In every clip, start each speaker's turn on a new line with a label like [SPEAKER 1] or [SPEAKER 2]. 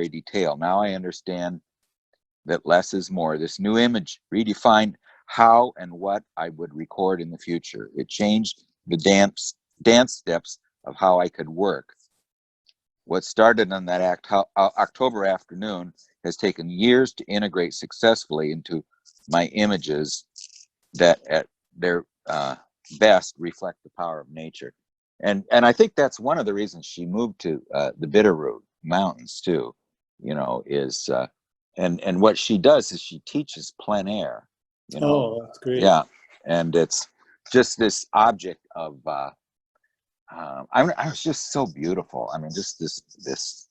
[SPEAKER 1] detail. Now I understand that less is more. This new image redefined how and what I would record in the future. It changed the dance steps of how I could work. What started on that October afternoon has taken years to integrate successfully into my images that at their best reflect the power of nature. And I think that's one of the reasons she moved to the Bitterroot Mountains too, is and what she does is she teaches plein air,
[SPEAKER 2] Oh, that's great.
[SPEAKER 1] yeah, and it's just this object of I was just so beautiful. I mean, just this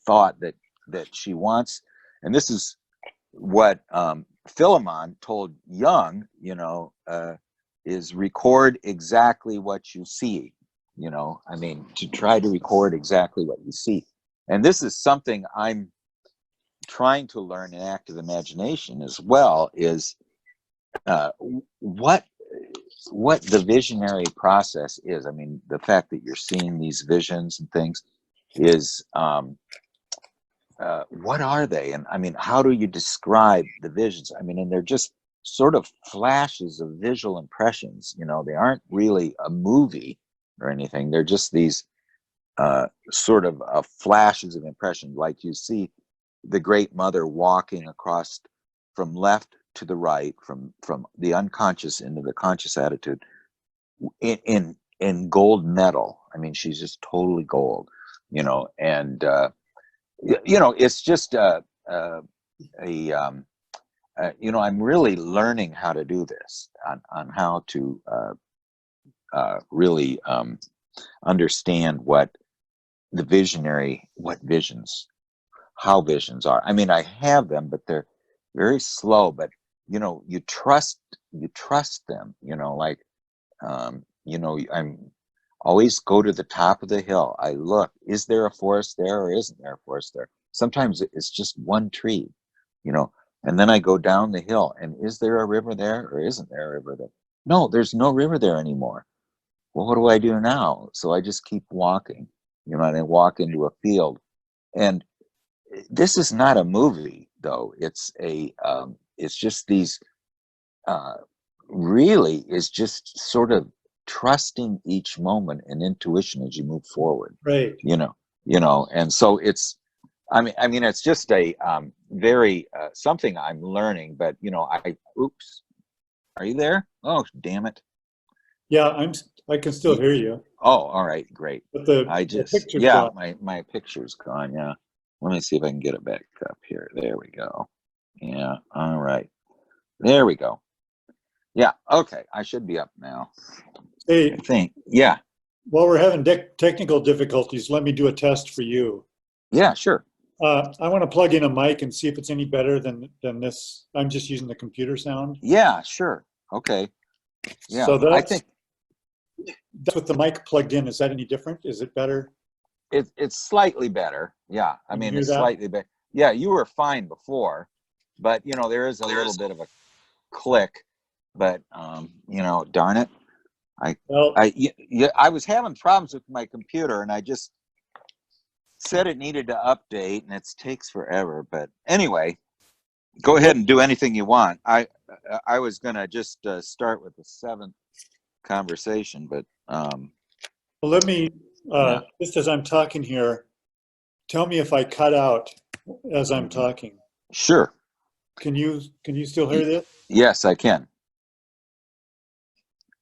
[SPEAKER 1] thought that she wants, and this is what Philemon told Jung, is record exactly what you see. I mean, to try to record exactly what you see, and this is something I'm trying to learn in active imagination as well. Is what the visionary process is. I mean, the fact that you're seeing these visions and things is what are they? And I mean, how do you describe the visions? I mean, and they're just sort of flashes of visual impressions. They aren't really a movie or anything. They're just these sort of flashes of impression, like you see the Great Mother walking across from left to the right, from the unconscious into the conscious attitude, in gold metal. I mean, she's just totally gold, and it's just I'm really learning how to do this, on how to really understand what how visions are. I mean, I have them, but they're very slow. But you trust them. Like I'm always go to the top of the hill. I look, is there a forest there or isn't there a forest there? Sometimes it's just one tree, and then I go down the hill, and is there a river there or isn't there a river there? No, there's no river there anymore. Well, what do I do now? So I just keep walking, and I walk into a field. And this is not a movie, though. It's just these, really is just sort of trusting each moment and intuition as you move forward.
[SPEAKER 2] Right.
[SPEAKER 1] And so it's, I mean, it's just a very something I'm learning. But oops, are you there? Oh, damn it!
[SPEAKER 2] Yeah, I can still hear you.
[SPEAKER 1] Oh, all right, great.
[SPEAKER 2] But
[SPEAKER 1] the
[SPEAKER 2] picture's
[SPEAKER 1] yeah,
[SPEAKER 2] gone.
[SPEAKER 1] my picture's gone. Yeah, let me see if I can get it back up here. There we go. Yeah, all right. There we go. Yeah, okay. I should be up now,
[SPEAKER 2] Hey,
[SPEAKER 1] I think. Yeah.
[SPEAKER 2] while we're having technical difficulties, let me do a test for you.
[SPEAKER 1] Yeah, sure.
[SPEAKER 2] I want to plug in a mic and see if it's any better than this. I'm just using the computer sound.
[SPEAKER 1] Yeah, sure. Okay. Yeah,
[SPEAKER 2] So
[SPEAKER 1] I think
[SPEAKER 2] that's with the mic plugged in. Is that any different? Is it better?
[SPEAKER 1] it's slightly better. Yeah, I
[SPEAKER 2] Can you
[SPEAKER 1] mean,
[SPEAKER 2] hear
[SPEAKER 1] it's
[SPEAKER 2] that?
[SPEAKER 1] slightly better. Yeah, you were fine before, but there is a little bit of a click. But darn it,
[SPEAKER 2] Well,
[SPEAKER 1] I was having problems with my computer, and I just said it needed to update, and it takes forever. But anyway, go ahead and do anything you want. I was gonna just start with the 7th conversation, but
[SPEAKER 2] well, let me
[SPEAKER 1] yeah.
[SPEAKER 2] just as I'm talking here, tell me if I cut out as I'm talking.
[SPEAKER 1] Sure.
[SPEAKER 2] Can you still hear this?
[SPEAKER 1] Yes, I can.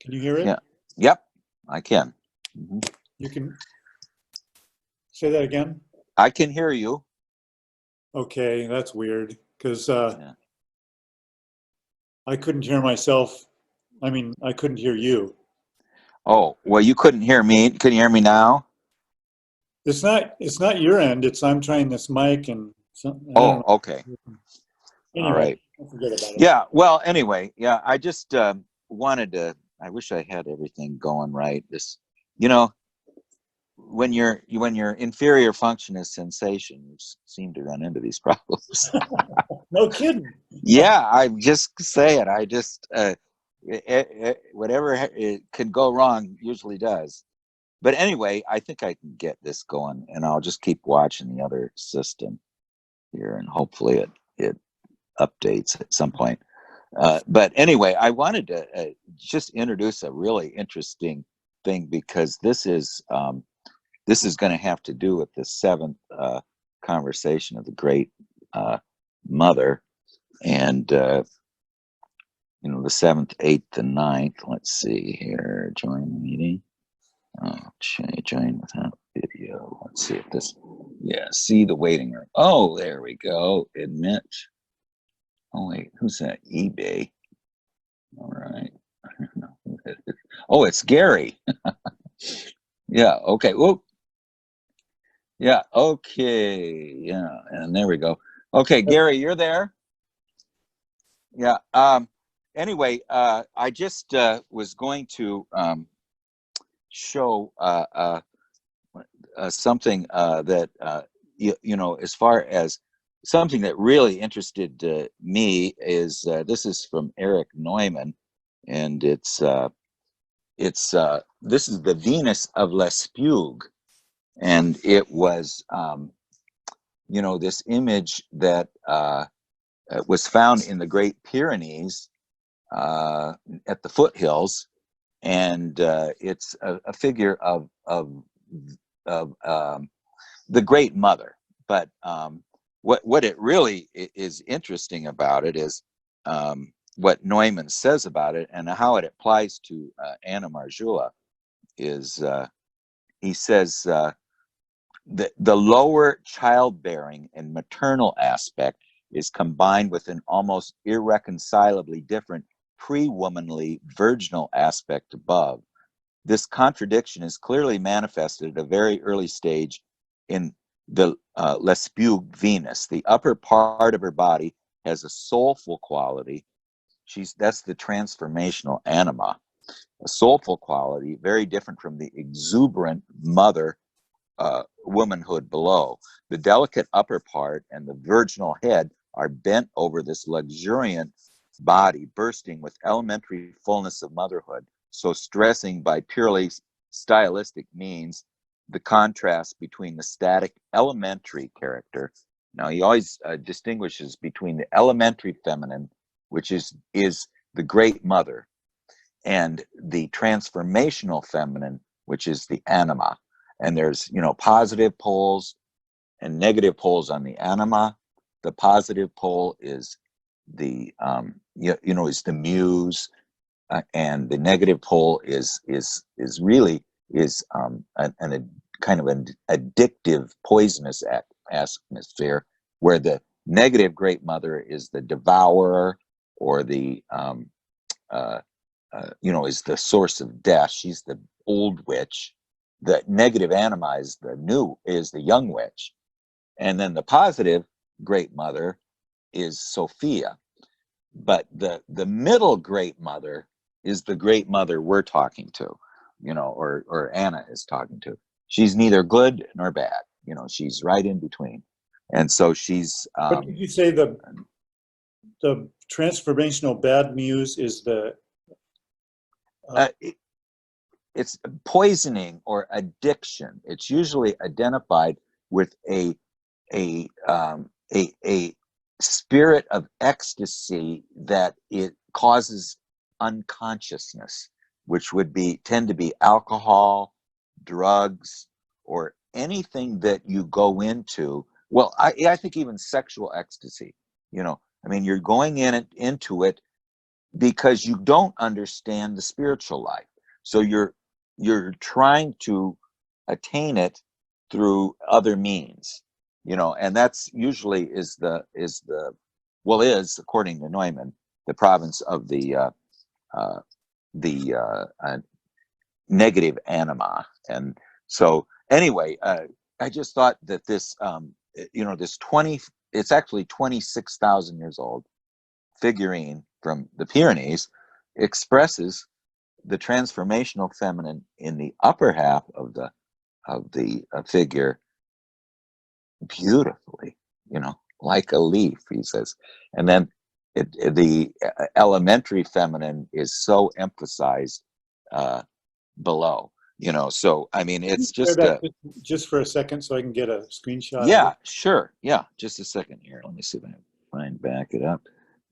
[SPEAKER 2] Can you hear it?
[SPEAKER 1] Yeah. Yep, I can. Mm-hmm.
[SPEAKER 2] You can say that again?
[SPEAKER 1] I can hear you.
[SPEAKER 2] Okay, that's weird because I couldn't hear myself. I mean, I couldn't hear you.
[SPEAKER 1] Oh, well, you couldn't hear me. Can you hear me now?
[SPEAKER 2] It's not your end. I'm trying this mic and I don't know.
[SPEAKER 1] Okay.
[SPEAKER 2] Anyway,
[SPEAKER 1] All right.
[SPEAKER 2] forget about it.
[SPEAKER 1] Yeah, well, anyway, yeah, I just wanted to, I wish I had everything going right. This, when your inferior function is sensation, you seem to run into these problems.
[SPEAKER 2] No kidding.
[SPEAKER 1] Yeah, I just say it. I just whatever it could go wrong usually does. but anyway, I think I can get this going, and I'll just keep watching the other system here, and hopefully it updates at some point. But anyway, I wanted to just introduce a really interesting thing, because this is going to have to do with the seventh conversation of the Great Mother, and the seventh, eighth, and ninth. Let's see here. Join the meeting. Oh, join without video. Let's see if this. Yeah, see the waiting room. Oh, there we go. Admit. Oh wait, who's that? eBay. All right. I don't know who that is. Oh, it's Gary. Yeah. Okay. Whoop. Yeah. Okay. Yeah. And there we go. Okay, Gary, you're there. Yeah. Anyway, I just was going to show something that as far as something that really interested me is this is from Eric Neumann, and it's this is the Venus of Lespugue, and it was this image that was found in the Great Pyrenees at the foothills, and it's a figure of the Great Mother. But what it really is interesting about it is what Neumann says about it, and how it applies to Anna Marjula is he says the lower childbearing and maternal aspect is combined with an almost irreconcilably different pre-womanly virginal aspect above. This contradiction is clearly manifested at a very early stage in the Lespugue Venus. The upper part of her body has a soulful quality. That's the transformational anima, a soulful quality, very different from the exuberant mother womanhood below. The delicate upper part and the virginal head are bent over this luxuriant body, bursting with elementary fullness of motherhood, so stressing by purely stylistic means the contrast between the static elementary character. Now, he always distinguishes between the elementary feminine, which is the Great Mother, and the transformational feminine, which is the anima. And there's positive poles and negative poles on the anima. The positive pole is the is the muse, and the negative pole is really a kind of an addictive, poisonous atmosphere, where the negative Great Mother is the devourer, or the is the source of death. She's the old witch. The negative anima is the young witch, and then the positive Great Mother is Sophia. But the middle Great Mother is the Great Mother we're talking to, or Anna is talking to. She's neither good nor bad. She's right in between, and so she's.
[SPEAKER 2] What did you say the transformational bad muse is the?
[SPEAKER 1] It's poisoning or addiction. It's usually identified with a spirit of ecstasy that it causes unconsciousness, which would tend to be alcohol, drugs, or anything that you go into. Well, I think even sexual ecstasy. You're going into it because you don't understand the spiritual life, so you're trying to attain it through other means, and that's usually is according to Neumann, the province of the negative anima. And so anyway, I just thought that this it's actually 26,000 years old figurine from the Pyrenees expresses the transformational feminine in the upper half of the figure beautifully, like a leaf, he says. And then the elementary feminine is so emphasized below. So I mean,
[SPEAKER 2] Can you
[SPEAKER 1] it's
[SPEAKER 2] share
[SPEAKER 1] just
[SPEAKER 2] that
[SPEAKER 1] a,
[SPEAKER 2] just for a second so I can get a screenshot of
[SPEAKER 1] yeah,
[SPEAKER 2] it?
[SPEAKER 1] sure. Yeah, just a second here. Let me see if I can back it up.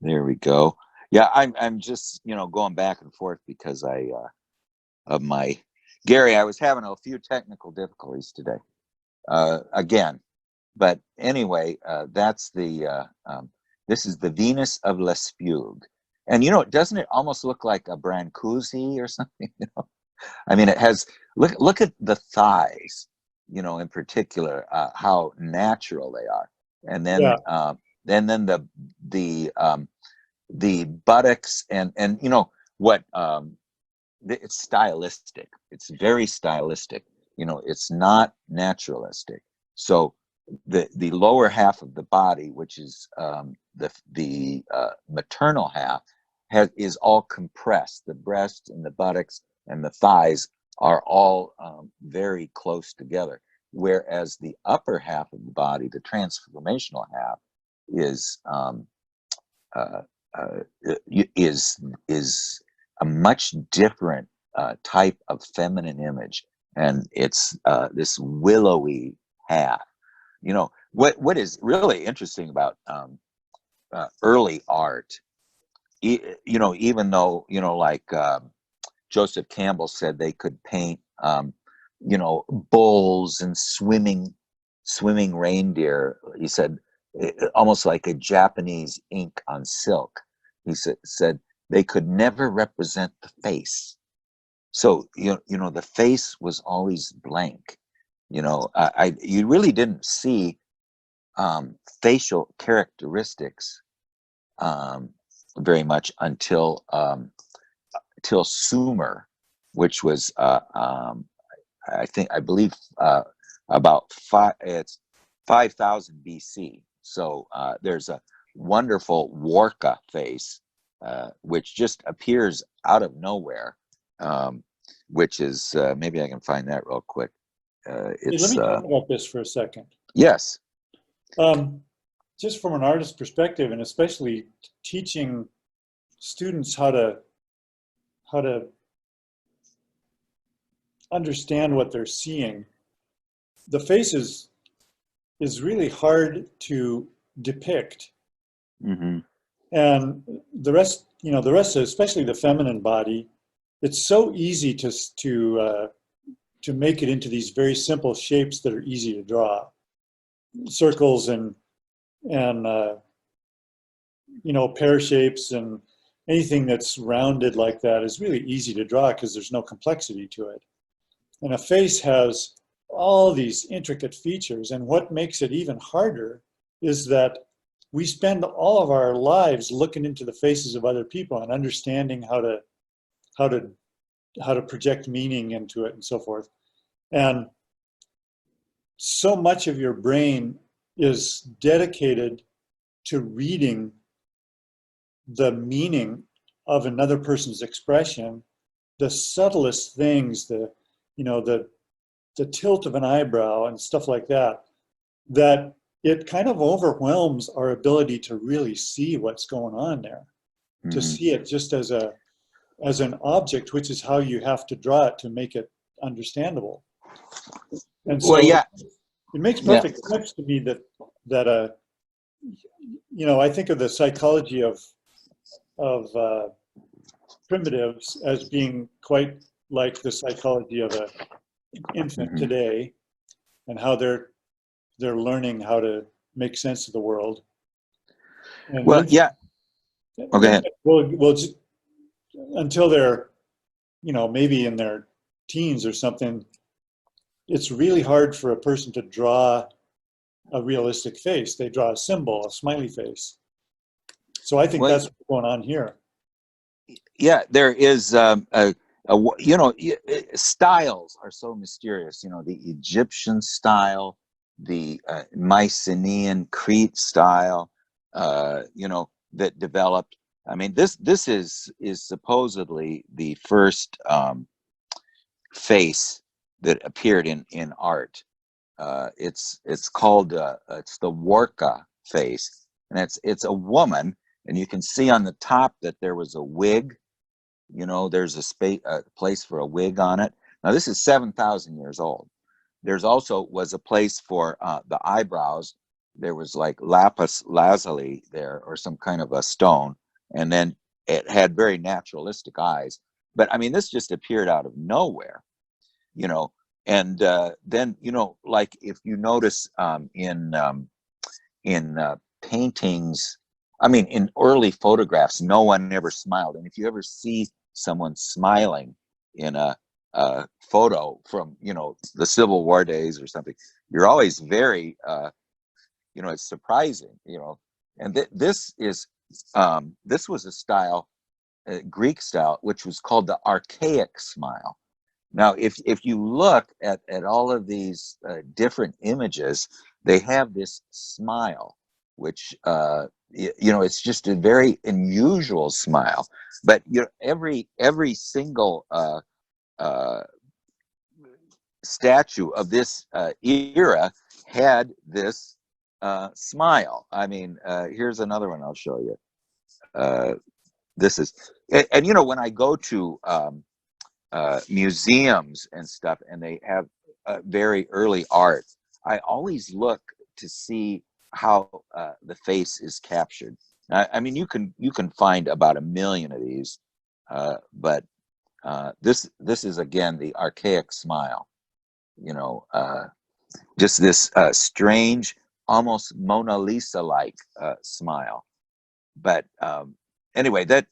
[SPEAKER 1] There we go. Yeah, I'm just, going back and forth because of my Gary, I was having a few technical difficulties today. Again, but anyway, that's the this is the Venus of Lespugue. And doesn't it almost look like a Brancusi or something? I mean, it has, look at the thighs, in particular, how natural they are, and then
[SPEAKER 2] Yeah,
[SPEAKER 1] the buttocks, and what, it's stylistic. It's very stylistic. It's not naturalistic. So the lower half of the body, which is the maternal half, is all compressed. The breasts and the buttocks and the thighs are all very close together, whereas the upper half of the body, the transformational half, is uh, uh, is a much different type of feminine image, and it's this willowy half. What is really interesting about early art, even though like Joseph Campbell said they could paint bulls and swimming reindeer. He said almost like a Japanese ink on silk. He said they could never represent the face. So the face was always blank. You really didn't see facial characteristics um, very much until Sumer, which was I believe about it's 5,000 BC. So there's a wonderful Warka face, which just appears out of nowhere, um, which is maybe I can find that real quick.
[SPEAKER 2] hey, let
[SPEAKER 1] It's
[SPEAKER 2] me talk about this for a second.
[SPEAKER 1] Yes.
[SPEAKER 2] Um, just from an artist's perspective, and especially teaching students how to understand what they're seeing, the face is really hard to depict,
[SPEAKER 1] Hmm.
[SPEAKER 2] and the rest, especially the feminine body, it's so easy to make it into these very simple shapes that are easy to draw, circles and pear shapes, and anything that's rounded like that is really easy to draw because there's no complexity to it. And a face has all these intricate features, and what makes it even harder is that we spend all of our lives looking into the faces of other people and understanding how to how to project meaning into it and so forth. And so much of your brain is dedicated to reading the meaning of another person's expression, the subtlest things, you know, the the tilt of an eyebrow and stuff like that, that it kind of overwhelms our ability to really see what's going on there, to
[SPEAKER 1] Hmm.
[SPEAKER 2] see it just as an object, which is how you have to draw it to make it understandable. And
[SPEAKER 1] Well,
[SPEAKER 2] so
[SPEAKER 1] yeah,
[SPEAKER 2] it makes
[SPEAKER 1] yeah.
[SPEAKER 2] perfect sense to me that I think of the psychology of primitives as being quite like the psychology of an infant
[SPEAKER 1] Hmm.
[SPEAKER 2] today, and how they're learning how to make sense of the world. And
[SPEAKER 1] Well, yeah.
[SPEAKER 2] the
[SPEAKER 1] Okay.
[SPEAKER 2] infant will just, until they're maybe in their teens or something, it's really hard for a person to draw a realistic face. They draw a symbol, a smiley face. So I think
[SPEAKER 1] Well,
[SPEAKER 2] that's what's going on here.
[SPEAKER 1] yeah, there is styles are so mysterious. The Egyptian style, the Mycenaean Crete style, that developed. I mean, this is supposedly the first face that appeared in art. It's called it's the Warka face, and it's a woman, and you can see on the top that there was a wig. There's a place for a wig on it. Now this is 7,000 years old. There's also was a place for the eyebrows. There was like lapis lazuli there, or some kind of a stone, and then it had very naturalistic eyes. But I mean, this just appeared out of nowhere, you know. And then, you know, like if you notice in paintings, I mean, in early photographs, no one ever smiled. And if you ever see someone smiling in a photo from, you know, the Civil War days or something, you're always very, you know, it's surprising, you know. And this was a style, Greek style, which was called the archaic smile. Now, if you look at all of these different images, they have this smile, which you know, it's just a very unusual smile. But you know, every single uh, statue of this era had this smile. I mean, here's another one I'll show you. Uh, this is, and you know, when I go to museums and stuff, and they have very early art, I always look to see how the face is captured. I mean, you can find about 1 million of these, but this is again the archaic smile. You know, just this strange, almost Mona Lisa-like smile. But anyway, that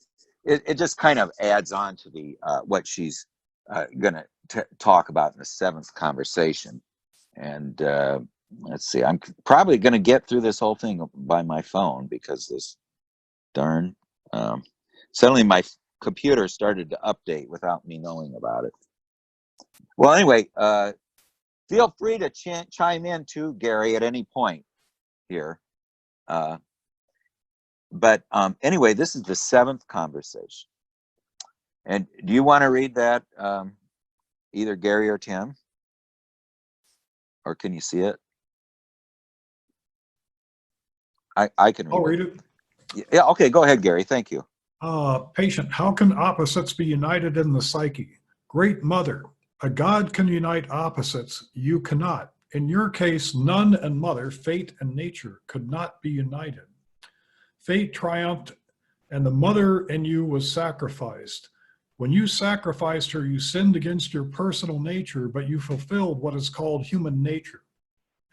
[SPEAKER 1] it just kind of adds on to the what she's going to talk about in the seventh conversation. And let's see, I'm probably going to get through this whole thing by my phone, because this darn suddenly my computer started to update without me knowing about it. Well, anyway, feel free to chime in too, Gary, at any point here. But anyway, this is the seventh conversation. And do you want to read that, either Gary or Tim? Or can you see it? I can
[SPEAKER 3] I'll
[SPEAKER 1] read
[SPEAKER 3] read
[SPEAKER 1] it.
[SPEAKER 3] it.
[SPEAKER 1] Yeah, okay, go ahead, Gary. Thank you.
[SPEAKER 3] Patient, how can opposites be united in the psyche? Great Mother, a God can unite opposites. You cannot. In your case, nun and mother, fate and nature, could not be united. Fate triumphed, and the mother in you was sacrificed. When you sacrificed her, you sinned against your personal nature, but you fulfilled what is called human nature.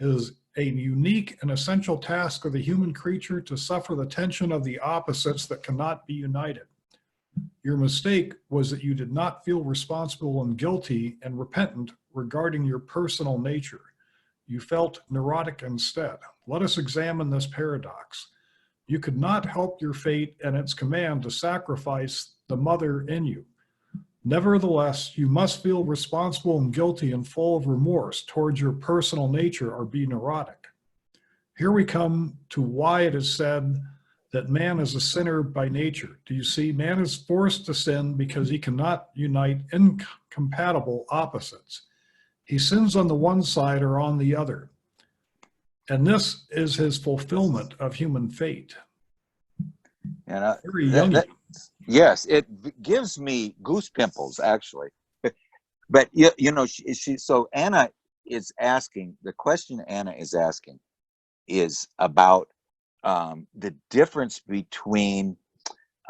[SPEAKER 3] It is a unique and essential task of the human creature to suffer the tension of the opposites that cannot be united. Your mistake was that you did not feel responsible and guilty and repentant regarding your personal nature. You felt neurotic instead. Let us examine this paradox. You could not help your fate and its command to sacrifice the mother in you. Nevertheless, you must feel responsible and guilty and full of remorse towards your personal nature or be neurotic. Here we come to why it is said that man is a sinner by nature. Do you see? Man is forced to sin because he cannot unite incompatible opposites. He sins on the one side or on the other. And this is his fulfillment of human fate.
[SPEAKER 1] And
[SPEAKER 3] Very Jungian.
[SPEAKER 1] yes, it gives me goose pimples, actually. But you know, so Anna is asking, the question Anna is asking is about the difference between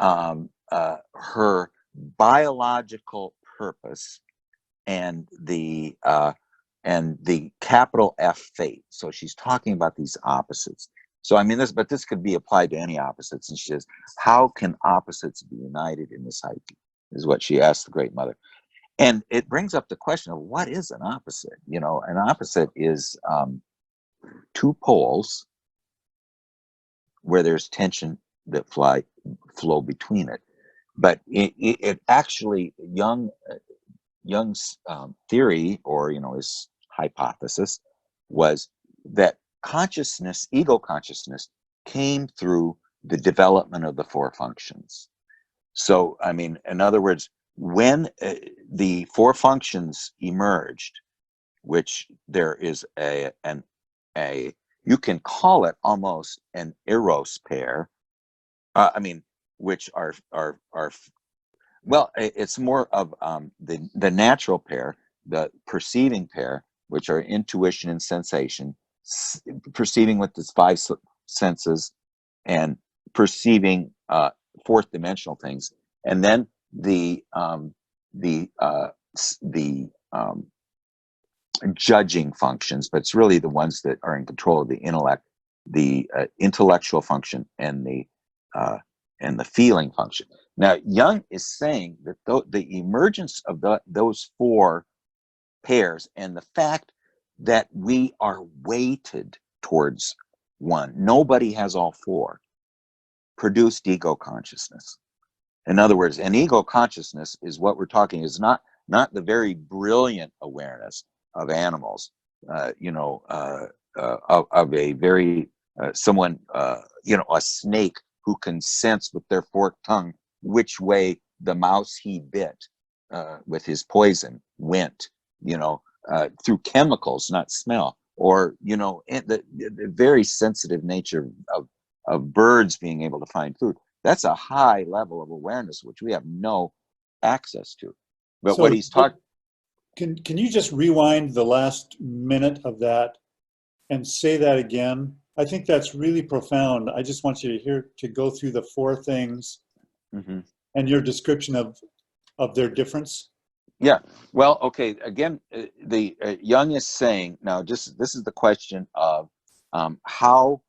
[SPEAKER 1] her biological purpose and the capital F fate. So she's talking about these opposites. So I mean, this could be applied to any opposites. And she says, how can opposites be united in the psyche? Is what she asked the Great Mother. And it brings up the question of what is an opposite? You know, an opposite is two poles where there's tension that flow between it. But it actually, Jung's theory, or you know, his hypothesis, was that consciousness, ego consciousness, came through the development of the four functions. So, I mean, in other words, when the four functions emerged, which there is a you can call it almost an eros pair. I mean, which are well, it's more of the natural pair, the perceiving pair, which are intuition and sensation, perceiving with its five senses and perceiving fourth dimensional things, and then the judging functions, but it's really the ones that are in control of the intellect, the intellectual function, and the feeling function. Now, Jung is saying that the emergence of those four pairs and the fact that we are weighted towards one, nobody has all four, produced ego consciousness. In other words, an ego consciousness is what we're talking is not the very brilliant awareness of animals, of a very someone, a snake who can sense with their forked tongue which way the mouse he bit with his poison went, through chemicals, not smell, or the very sensitive nature of birds being able to find food. That's a high level of awareness which we have no access to. But
[SPEAKER 2] So
[SPEAKER 1] what he's talking.
[SPEAKER 2] can you just rewind the last minute of that and say that again? I think that's really profound. I just want you to go through the four things
[SPEAKER 1] Mm-hmm.
[SPEAKER 2] and your description of their difference.
[SPEAKER 1] Yeah. Well, okay. Again, the Jung is saying now. This is the question of how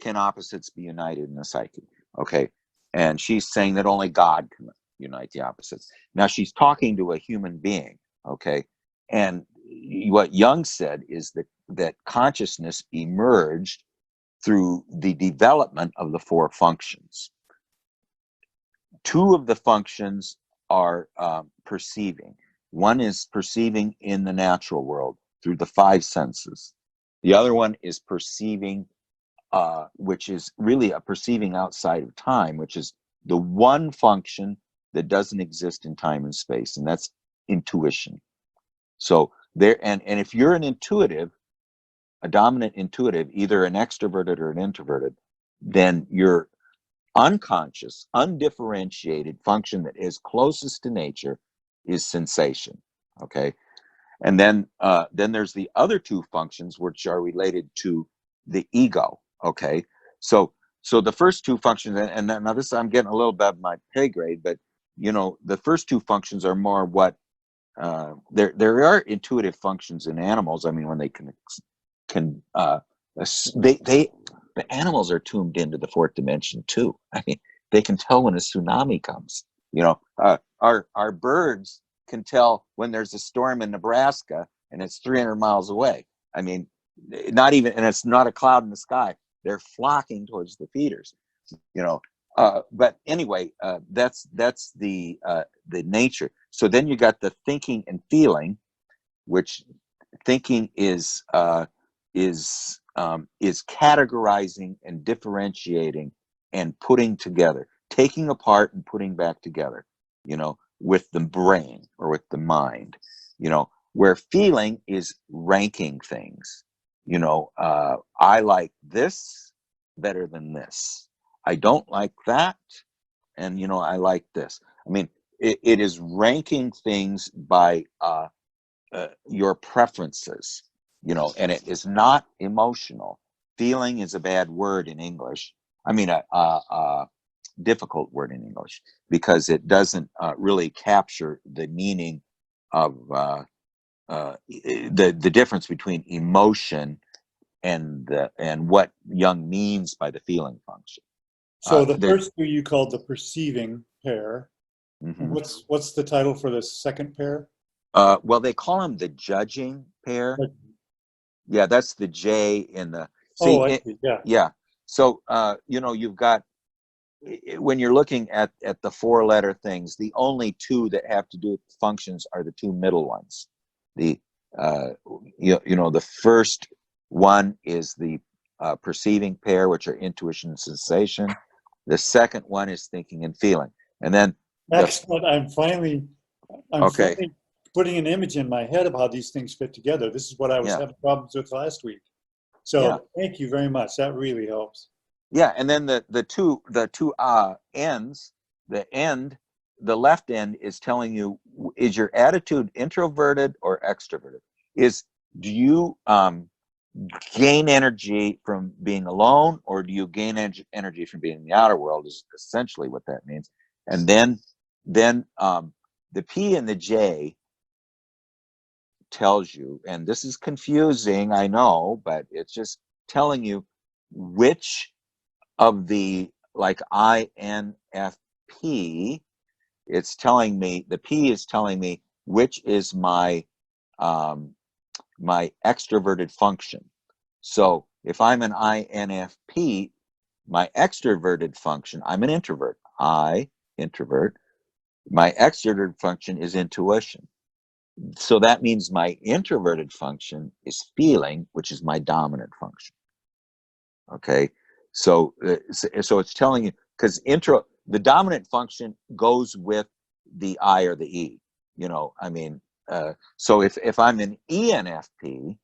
[SPEAKER 1] can opposites be united in the psyche? Okay, and she's saying that only God can unite the opposites. Now she's talking to a human being. Okay, and what Jung said is that consciousness emerged through the development of the four functions. Two of the functions are perceiving. One is perceiving in the natural world through the five senses. The other one is perceiving, which is really a perceiving outside of time, which is the one function that doesn't exist in time and space, and that's intuition. So and if you're an intuitive, a dominant intuitive, either an extroverted or an introverted, then your unconscious, undifferentiated function that is closest to nature is sensation. Okay, and then there's the other two functions which are related to the ego. Okay, so the first two functions, and now this I'm getting a little bit of my pay grade, but the first two functions are more what there are intuitive functions in animals. I mean, when they can the animals are tuned into the fourth dimension too. I mean, they can tell when a tsunami comes. Our birds can tell when there's a storm in Nebraska and it's 300 miles away. I mean, not even, and it's not a cloud in the sky. They're flocking towards the feeders. But anyway, that's the nature. So then you got the thinking and feeling, which thinking is categorizing and differentiating and putting together, taking apart and putting back together, with the brain or with the mind, where feeling is ranking things. I like this better than this. I don't like that. And, I like this. I mean, it is ranking things by your preferences, and it is not emotional. Feeling is a bad word in English. I mean, a difficult word in English because it doesn't really capture the meaning of the difference between emotion and what Jung means by the feeling function.
[SPEAKER 2] So the first two you called the perceiving pair.
[SPEAKER 1] Mm-hmm.
[SPEAKER 2] What's the title for the second pair?
[SPEAKER 1] Well, they call them the judging pair. Yeah, that's the J in the. See,
[SPEAKER 2] I see. Yeah.
[SPEAKER 1] Yeah. So you've got, when you're looking at the four-letter things, the only two that have to do with functions are the two middle ones. The the first one is the perceiving pair, which are intuition and sensation. The second one is thinking and feeling, and then
[SPEAKER 2] excellent. I'm finally putting an image in my head of how these things fit together. This is what I was having problems with last week. So thank you very much. That really helps.
[SPEAKER 1] Yeah, and then the two ends. The end the left end is telling you, is your attitude introverted or extroverted? Do you gain energy from being alone, or do you gain energy from being in the outer world, is essentially what that means. And then the P and the J tells you, and this is confusing, I know, but it's just telling you which of the, like INFP, it's telling me, the P is telling me which is my my extroverted function. So if I'm an INFP, my extroverted function, I'm an introvert. Introvert. My extroverted function is intuition. So that means my introverted function is feeling, which is my dominant function. Okay, so it's telling you, because the dominant function goes with the I or the E. I mean, so if I'm an ENFP,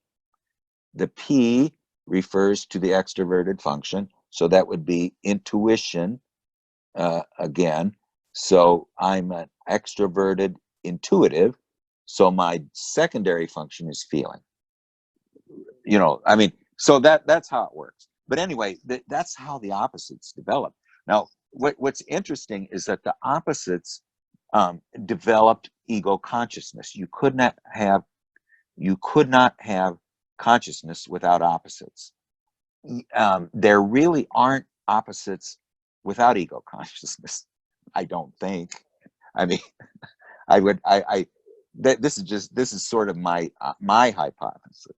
[SPEAKER 1] the P refers to the extroverted function, so that would be intuition again. So I'm an extroverted intuitive, so my secondary function is feeling. I mean, so that's how it works. But anyway, that's how the opposites develop. Now, what's interesting is that the opposites developed ego consciousness. You could not have consciousness without opposites. There really aren't opposites without ego consciousness. I don't think. I mean, this is sort of my hypothesis,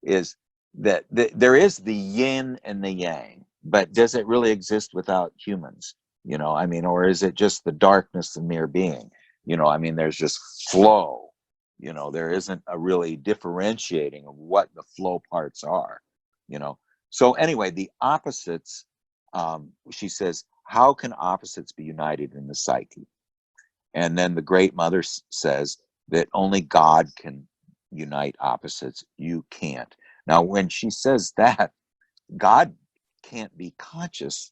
[SPEAKER 1] is that there is the yin and the yang, but does it really exist without humans? I mean, or is it just the darkness of mere being? I mean, there's just flow. There isn't a really differentiating of what the flow parts are. So anyway, the opposites. She says, how can opposites be united in the psyche? And then the Great Mother says that only God can unite opposites. You can't. Now, when she says that, God can't be conscious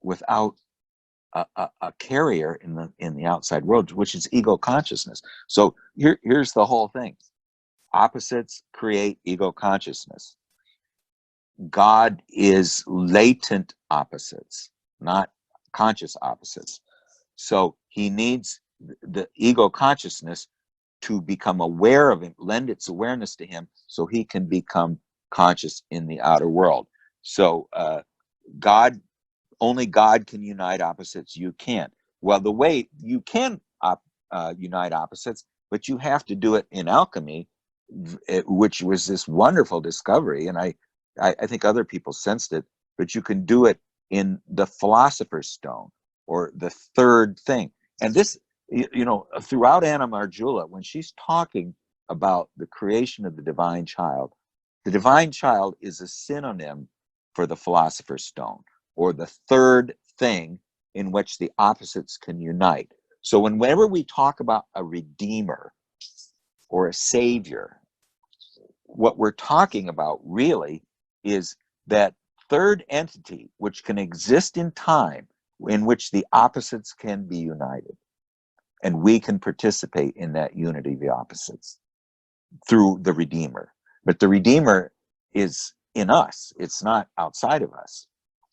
[SPEAKER 1] without a carrier in the outside world, which is ego consciousness. So here's the whole thing. Opposites create ego consciousness. God is latent opposites, not conscious opposites. So he needs the ego consciousness to become aware of him, lend its awareness to him, so he can become conscious in the outer world. So only God can unite opposites. You can't. Well, the way you can unite opposites, but you have to do it in alchemy, which was this wonderful discovery, and I think other people sensed it, but you can do it in the Philosopher's Stone, or the third thing. And this, throughout Anna Marjula, when she's talking about the creation of the divine child is a synonym for the Philosopher's Stone, or the third thing in which the opposites can unite. So whenever we talk about a redeemer or a savior, what we're talking about really is that third entity which can exist in time, in which the opposites can be united. And we can participate in that unity of the opposites through the Redeemer. But the Redeemer is in us. It's not outside of us.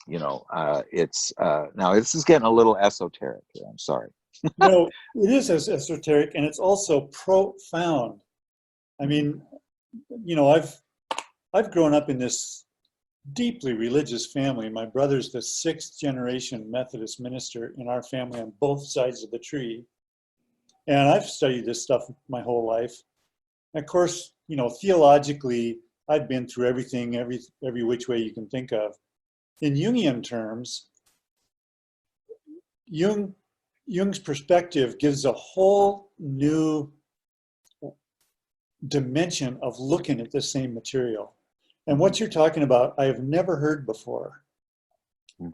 [SPEAKER 1] It's now this is getting a little esoteric here. I'm sorry.
[SPEAKER 2] No, it is esoteric, and it's also profound. I mean, I've grown up in this deeply religious family. My brother's the 6th generation Methodist minister in our family on both sides of the tree. And I've studied this stuff my whole life. And of course, theologically, I've been through everything, every which way you can think of. In Jungian terms, Jung's perspective gives a whole new dimension of looking at the same material. And what you're talking about, I have never heard before.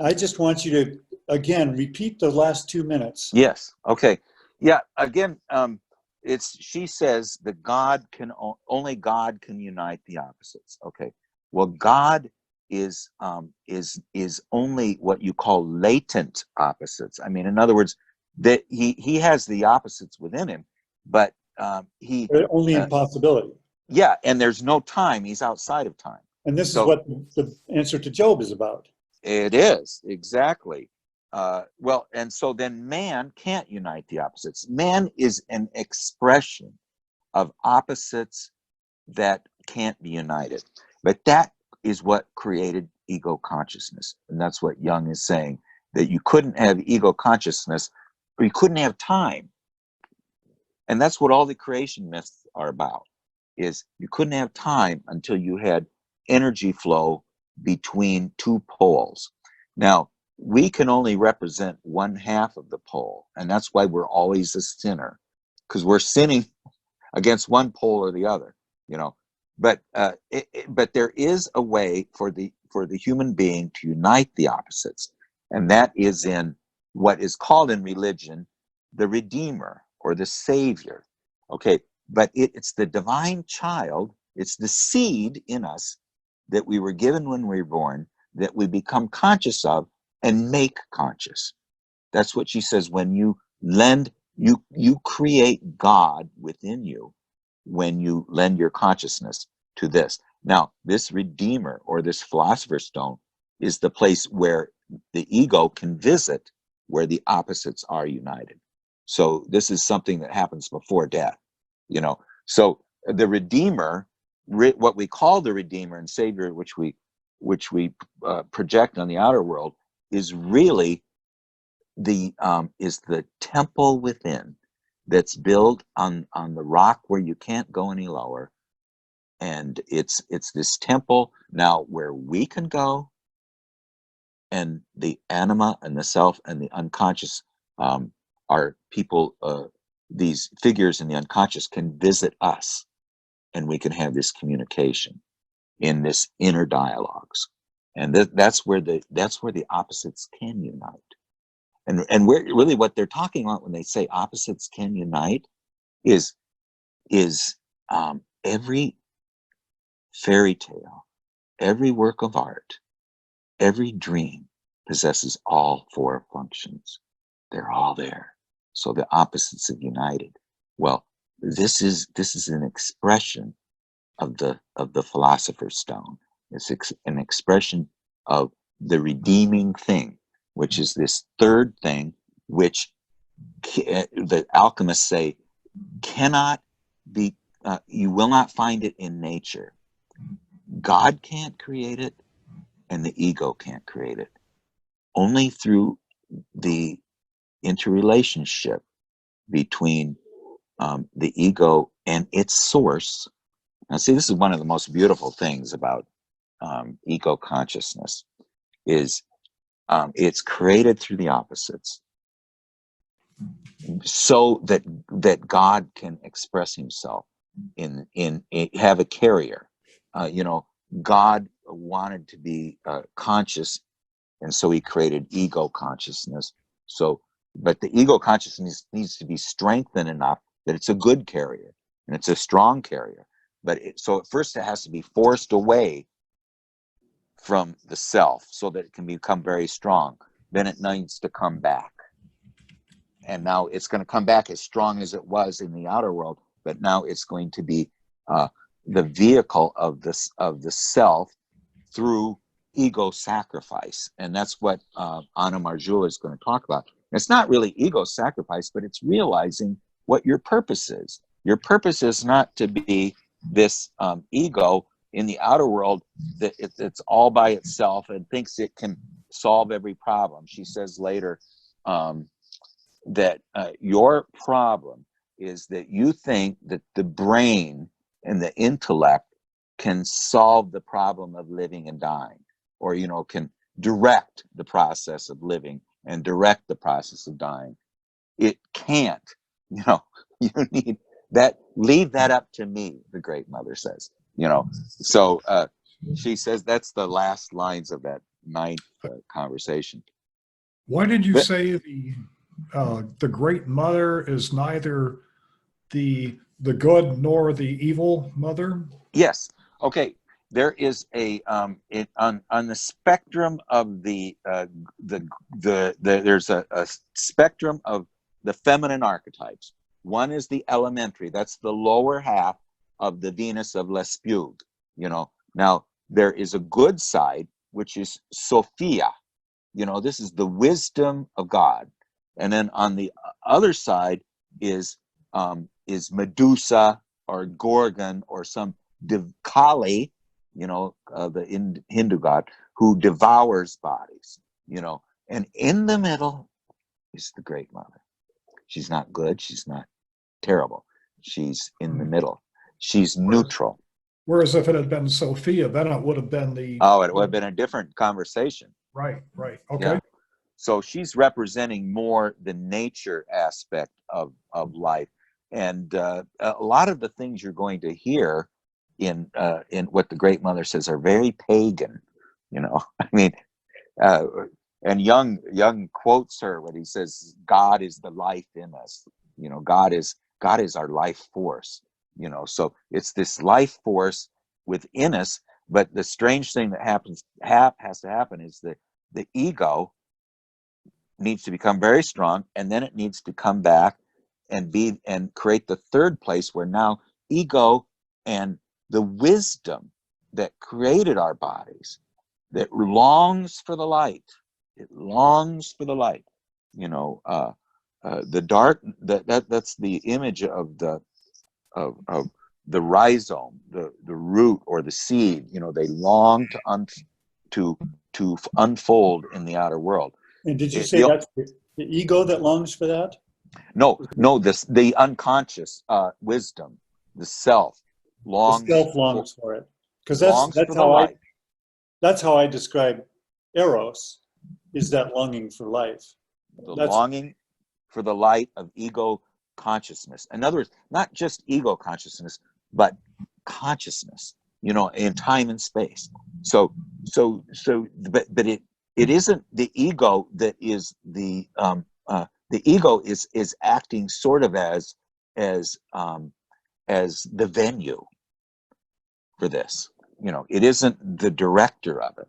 [SPEAKER 2] I just want you to, again, repeat the last 2 minutes.
[SPEAKER 1] Yes. Okay. Yeah. Again, she says that only God can unite the opposites. Okay. Well, God is only what you call latent opposites. I mean, in other words, that he has the opposites within him, but he
[SPEAKER 2] Only in possibility.
[SPEAKER 1] yeah, and there's no time. He's outside of time.
[SPEAKER 2] And this is
[SPEAKER 1] So
[SPEAKER 2] what the answer to Job is about.
[SPEAKER 1] it is, exactly. Well, and so then man can't unite the opposites. Man is an expression of opposites that can't be united. But that is what created ego consciousness. And that's what Jung is saying, that you couldn't have ego consciousness, or you couldn't have time. And that's what all the creation myths are about, is you couldn't have time until you had energy flow between two poles. Now, we can only represent one half of the pole, and that's why we're always a sinner, because we're sinning against one pole or the other, you know. But but there is a way for the human being to unite the opposites, and that is in what is called in religion the Redeemer or the Savior. Okay, but it's the divine child, it's the seed in us that we were given when we were born, that we become conscious of and make conscious. That's what she says. When you lend, you create God within you when you lend your consciousness to this. Now, this Redeemer or this Philosopher's Stone is the place where the ego can visit, where the opposites are united. So this is something that happens before death, you know. So the Redeemer, what we call the Redeemer and Savior, which we project on the outer world, is really the temple within, that's built on the rock where you can't go any lower, and it's this temple now where we can go, and the anima and the self and the unconscious are people. These figures in the unconscious can visit us, and we can have this communication in this inner dialogues, and that's where the opposites can unite. And where really what they're talking about when they say opposites can unite is every fairy tale, every work of art, every dream possesses all four functions. They're all there. So the opposites have united. Well, this is an expression of the Philosopher's Stone. It's an expression of the redeeming thing, which is this third thing, which the alchemists say cannot be, you will not find it in nature. God can't create it, and the ego can't create it. Only through the interrelationship between the ego and its source. Now, see, this is one of the most beautiful things about ego consciousness, is it's created through the opposites, so that God can express himself in have a carrier. You know, God wanted to be conscious, and so he created ego consciousness. So, but the ego consciousness needs to be strengthened enough that it's a good carrier and it's a strong carrier. But so at first it has to be forced away from the self so that it can become very strong. Then it needs to come back. And now it's going to come back as strong as it was in the outer world, but now it's going to be the vehicle of the self through ego sacrifice. And that's what Anna Marjula is going to talk about. And it's not really ego sacrifice, but it's realizing what your purpose is. Your purpose is not to be this ego in the outer world that it's all by itself and thinks it can solve every problem. She says later that your problem is that you think that the brain and the intellect can solve the problem of living and dying, or can direct the process of living and direct the process of dying. It can't. You need that. Leave that up to me, the great mother says. So she says that's the last lines of that ninth conversation.
[SPEAKER 3] Why did you say the great mother is neither the good nor the evil mother?
[SPEAKER 1] Yes. Okay. There is a on the spectrum of there's a spectrum of the feminine archetypes. One is the elementary. That's the lower half of the Venus of Lespugue. Now there is a good side, which is Sophia. This is the wisdom of God. And then on the other side is Medusa or Gorgon or some Kali, the Hindu god, who devours bodies. And in the middle is the Great Mother. She's not good. She's not terrible. She's in the middle. She's neutral.
[SPEAKER 3] Whereas if it had been Sophia, then it would have been the...
[SPEAKER 1] Oh, it would have been a different conversation.
[SPEAKER 3] Right. Okay.
[SPEAKER 1] Yeah. So she's representing more the nature aspect of life. And a lot of the things you're going to hear in what the Great Mother says are very pagan. I mean, and Jung quotes her when he says, God is the life in us. God is our life force. So it's this life force within us. But the strange thing that has to happen is that the ego needs to become very strong, and then it needs to come back and create the third place where now ego and the wisdom that created our bodies, that longs for the light. It longs for the light. The dark. That's the image of the rhizome, the root or the seed. They long to unfold in the outer world.
[SPEAKER 2] And did you say that's the ego that longs for that?
[SPEAKER 1] No. The unconscious wisdom, the self longs.
[SPEAKER 2] The self longs for it, because that's how I describe eros, is that longing for life.
[SPEAKER 1] Longing for the light of ego consciousness. In other words, not just ego consciousness, but consciousness. In time and space. But it isn't the ego that is the ego is acting sort of as the venue for this. It isn't the director of it.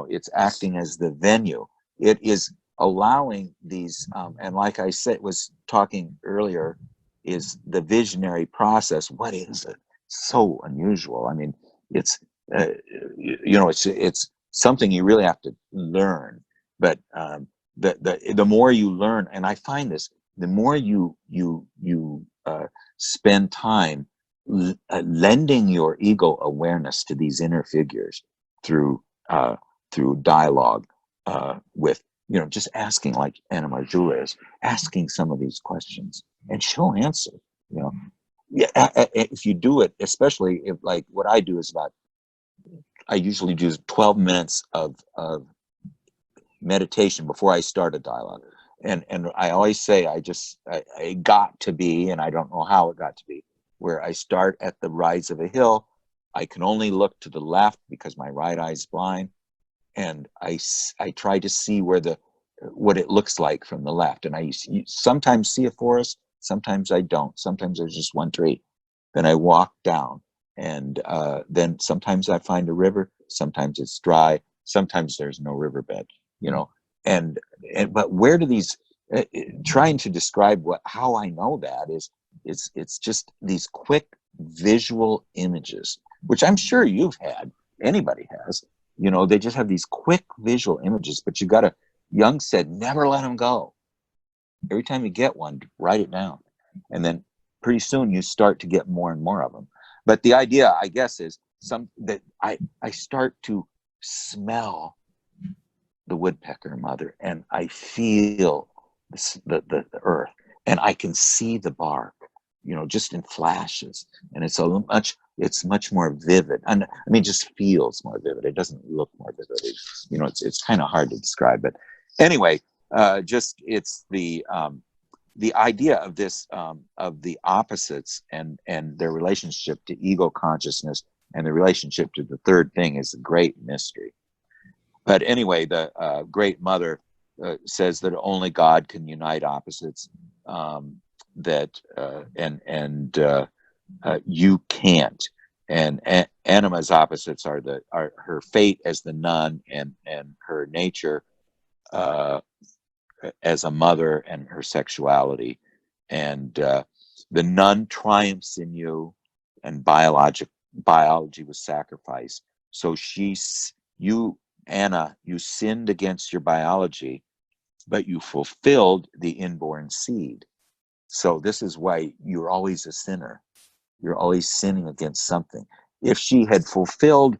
[SPEAKER 1] It's acting as the venue. It is allowing these, and like I said, was talking earlier, is the visionary process. What is it? So unusual. I mean, it's it's something you really have to learn. But the more you learn, and I find this, the more you spend time lending your ego awareness to these inner figures through dialogue with just asking, like Anna Marjula is asking some of these questions, and she'll answer. If you do it, especially if, like what I do, is I usually do 12 minutes of meditation before I start a dialogue. And I always say, I got to be, and I don't know how it got to be, where I start at the rise of a hill. I can only look to the left because my right eye is blind. And I try to see what it looks like from the left. And I sometimes see a forest, sometimes I don't. Sometimes there's just one tree. Then I walk down, and then sometimes I find a river. Sometimes it's dry. Sometimes there's no riverbed. But where do these? Trying to describe how I know that is, it's just these quick visual images, which I'm sure you've had. Anybody has. They just have these quick visual images, but Jung said, never let them go. Every time you get one, write it down. And then pretty soon you start to get more and more of them. But the idea, I guess, is that I start to smell the woodpecker mother, and I feel the earth, and I can see the bark, just in flashes. And it's much more vivid. And I mean, just feels more vivid. It doesn't look more vivid. It's kind of hard to describe. But anyway, it's the idea of this, of the opposites and their relationship to ego consciousness and the relationship to the third thing is a great mystery. But anyway, the Great Mother says that only God can unite opposites. You can't. And Anima's opposites are her fate as the nun and her nature as a mother and her sexuality, and the nun triumphs in you, and biology was sacrificed. So you, Anna, you sinned against your biology, but you fulfilled the inborn seed. So this is why you're always a sinner. You're always sinning against something. If she had fulfilled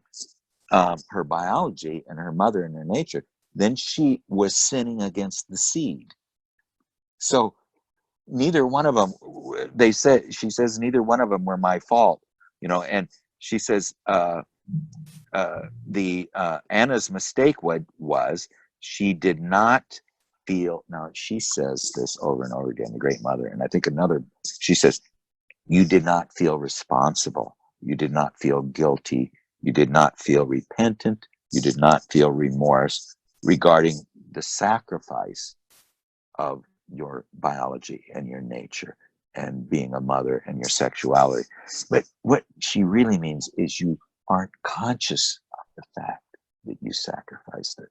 [SPEAKER 1] her biology and her mother and her nature, then she was sinning against the seed. So neither one of them, she says, neither one of them were my fault, and she says, the Anna's mistake was she did not feel. Now she says this over and over again, the great mother, and I think she says, you did not feel responsible, you did not feel guilty, you did not feel repentant, you did not feel remorse regarding the sacrifice of your biology and your nature and being a mother and your sexuality. But what she really means is you aren't conscious of the fact that you sacrificed it.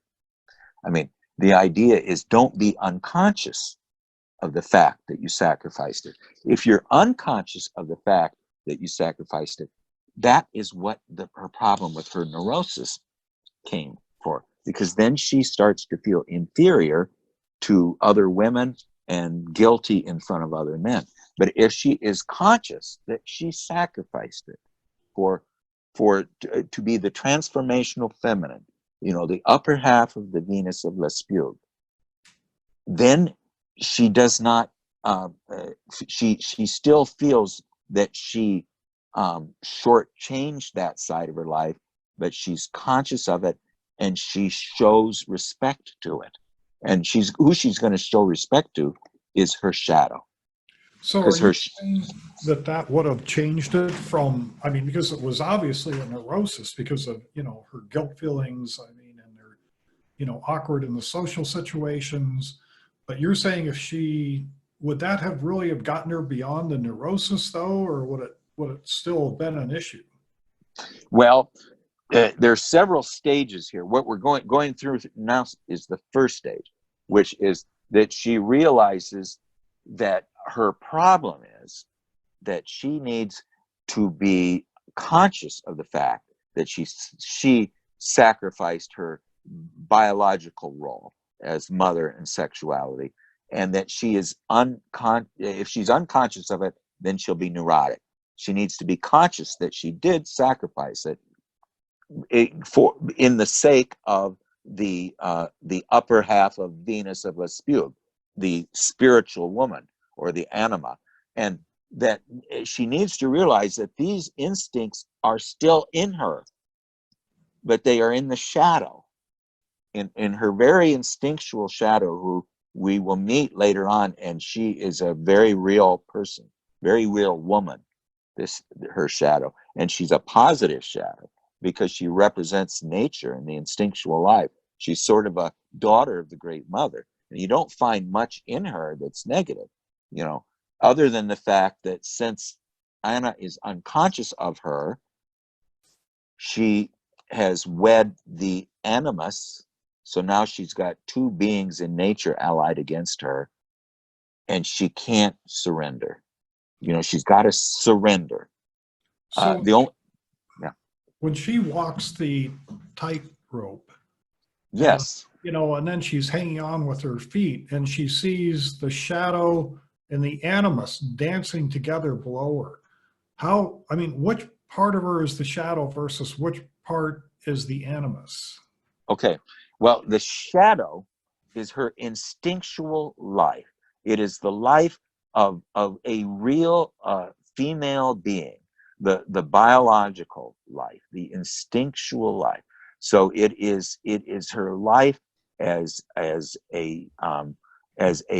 [SPEAKER 1] I mean, the idea is don't be unconscious of the fact that you sacrificed it. If you're unconscious of the fact that you sacrificed it, that is what her problem with her neurosis came for, because then she starts to feel inferior to other women and guilty in front of other men. But if she is conscious that she sacrificed it to be the transformational feminine, the upper half of the Venus of Lesbian, then she does not. She still feels that she shortchanged that side of her life, but she's conscious of it and she shows respect to it. And who she's going to show respect to is her shadow.
[SPEAKER 3] So are you saying that that would have changed it from, I mean, because it was obviously a neurosis because of, her guilt feelings, I mean, and they're, awkward in the social situations. But you're saying would that have really have gotten her beyond the neurosis though, or would it still have been an issue?
[SPEAKER 1] Well, there's several stages here. What we're going through now is the first stage, which is that she realizes that her problem is that she needs to be conscious of the fact that she sacrificed her biological role as mother and sexuality, and that she is if she's unconscious of it, then she'll be neurotic. She needs to be conscious that she did sacrifice it in the sake of the upper half of Venus of Lesbian, the spiritual woman or the anima, and that she needs to realize that these instincts are still in her, but they are in the shadow, in her very instinctual shadow, who we will meet later on, and she is a very real person, very real woman, her shadow, and she's a positive shadow because she represents nature and the instinctual life. She's sort of a daughter of the great mother, and you don't find much in her that's negative, other than the fact that since Anna is unconscious of her, she has wed the animus. So now she's got two beings in nature allied against her, and she can't surrender. She's got to surrender.
[SPEAKER 3] So
[SPEAKER 1] Yeah.
[SPEAKER 3] when she walks the tightrope,
[SPEAKER 1] Yes.
[SPEAKER 3] and then she's hanging on with her feet and she sees the shadow and the animus dancing together below her. Which part of her is the shadow versus which part is the animus?
[SPEAKER 1] Okay. Well, the shadow is her instinctual life. It is the life of a real female being, the biological life, the instinctual life. So it is her life as a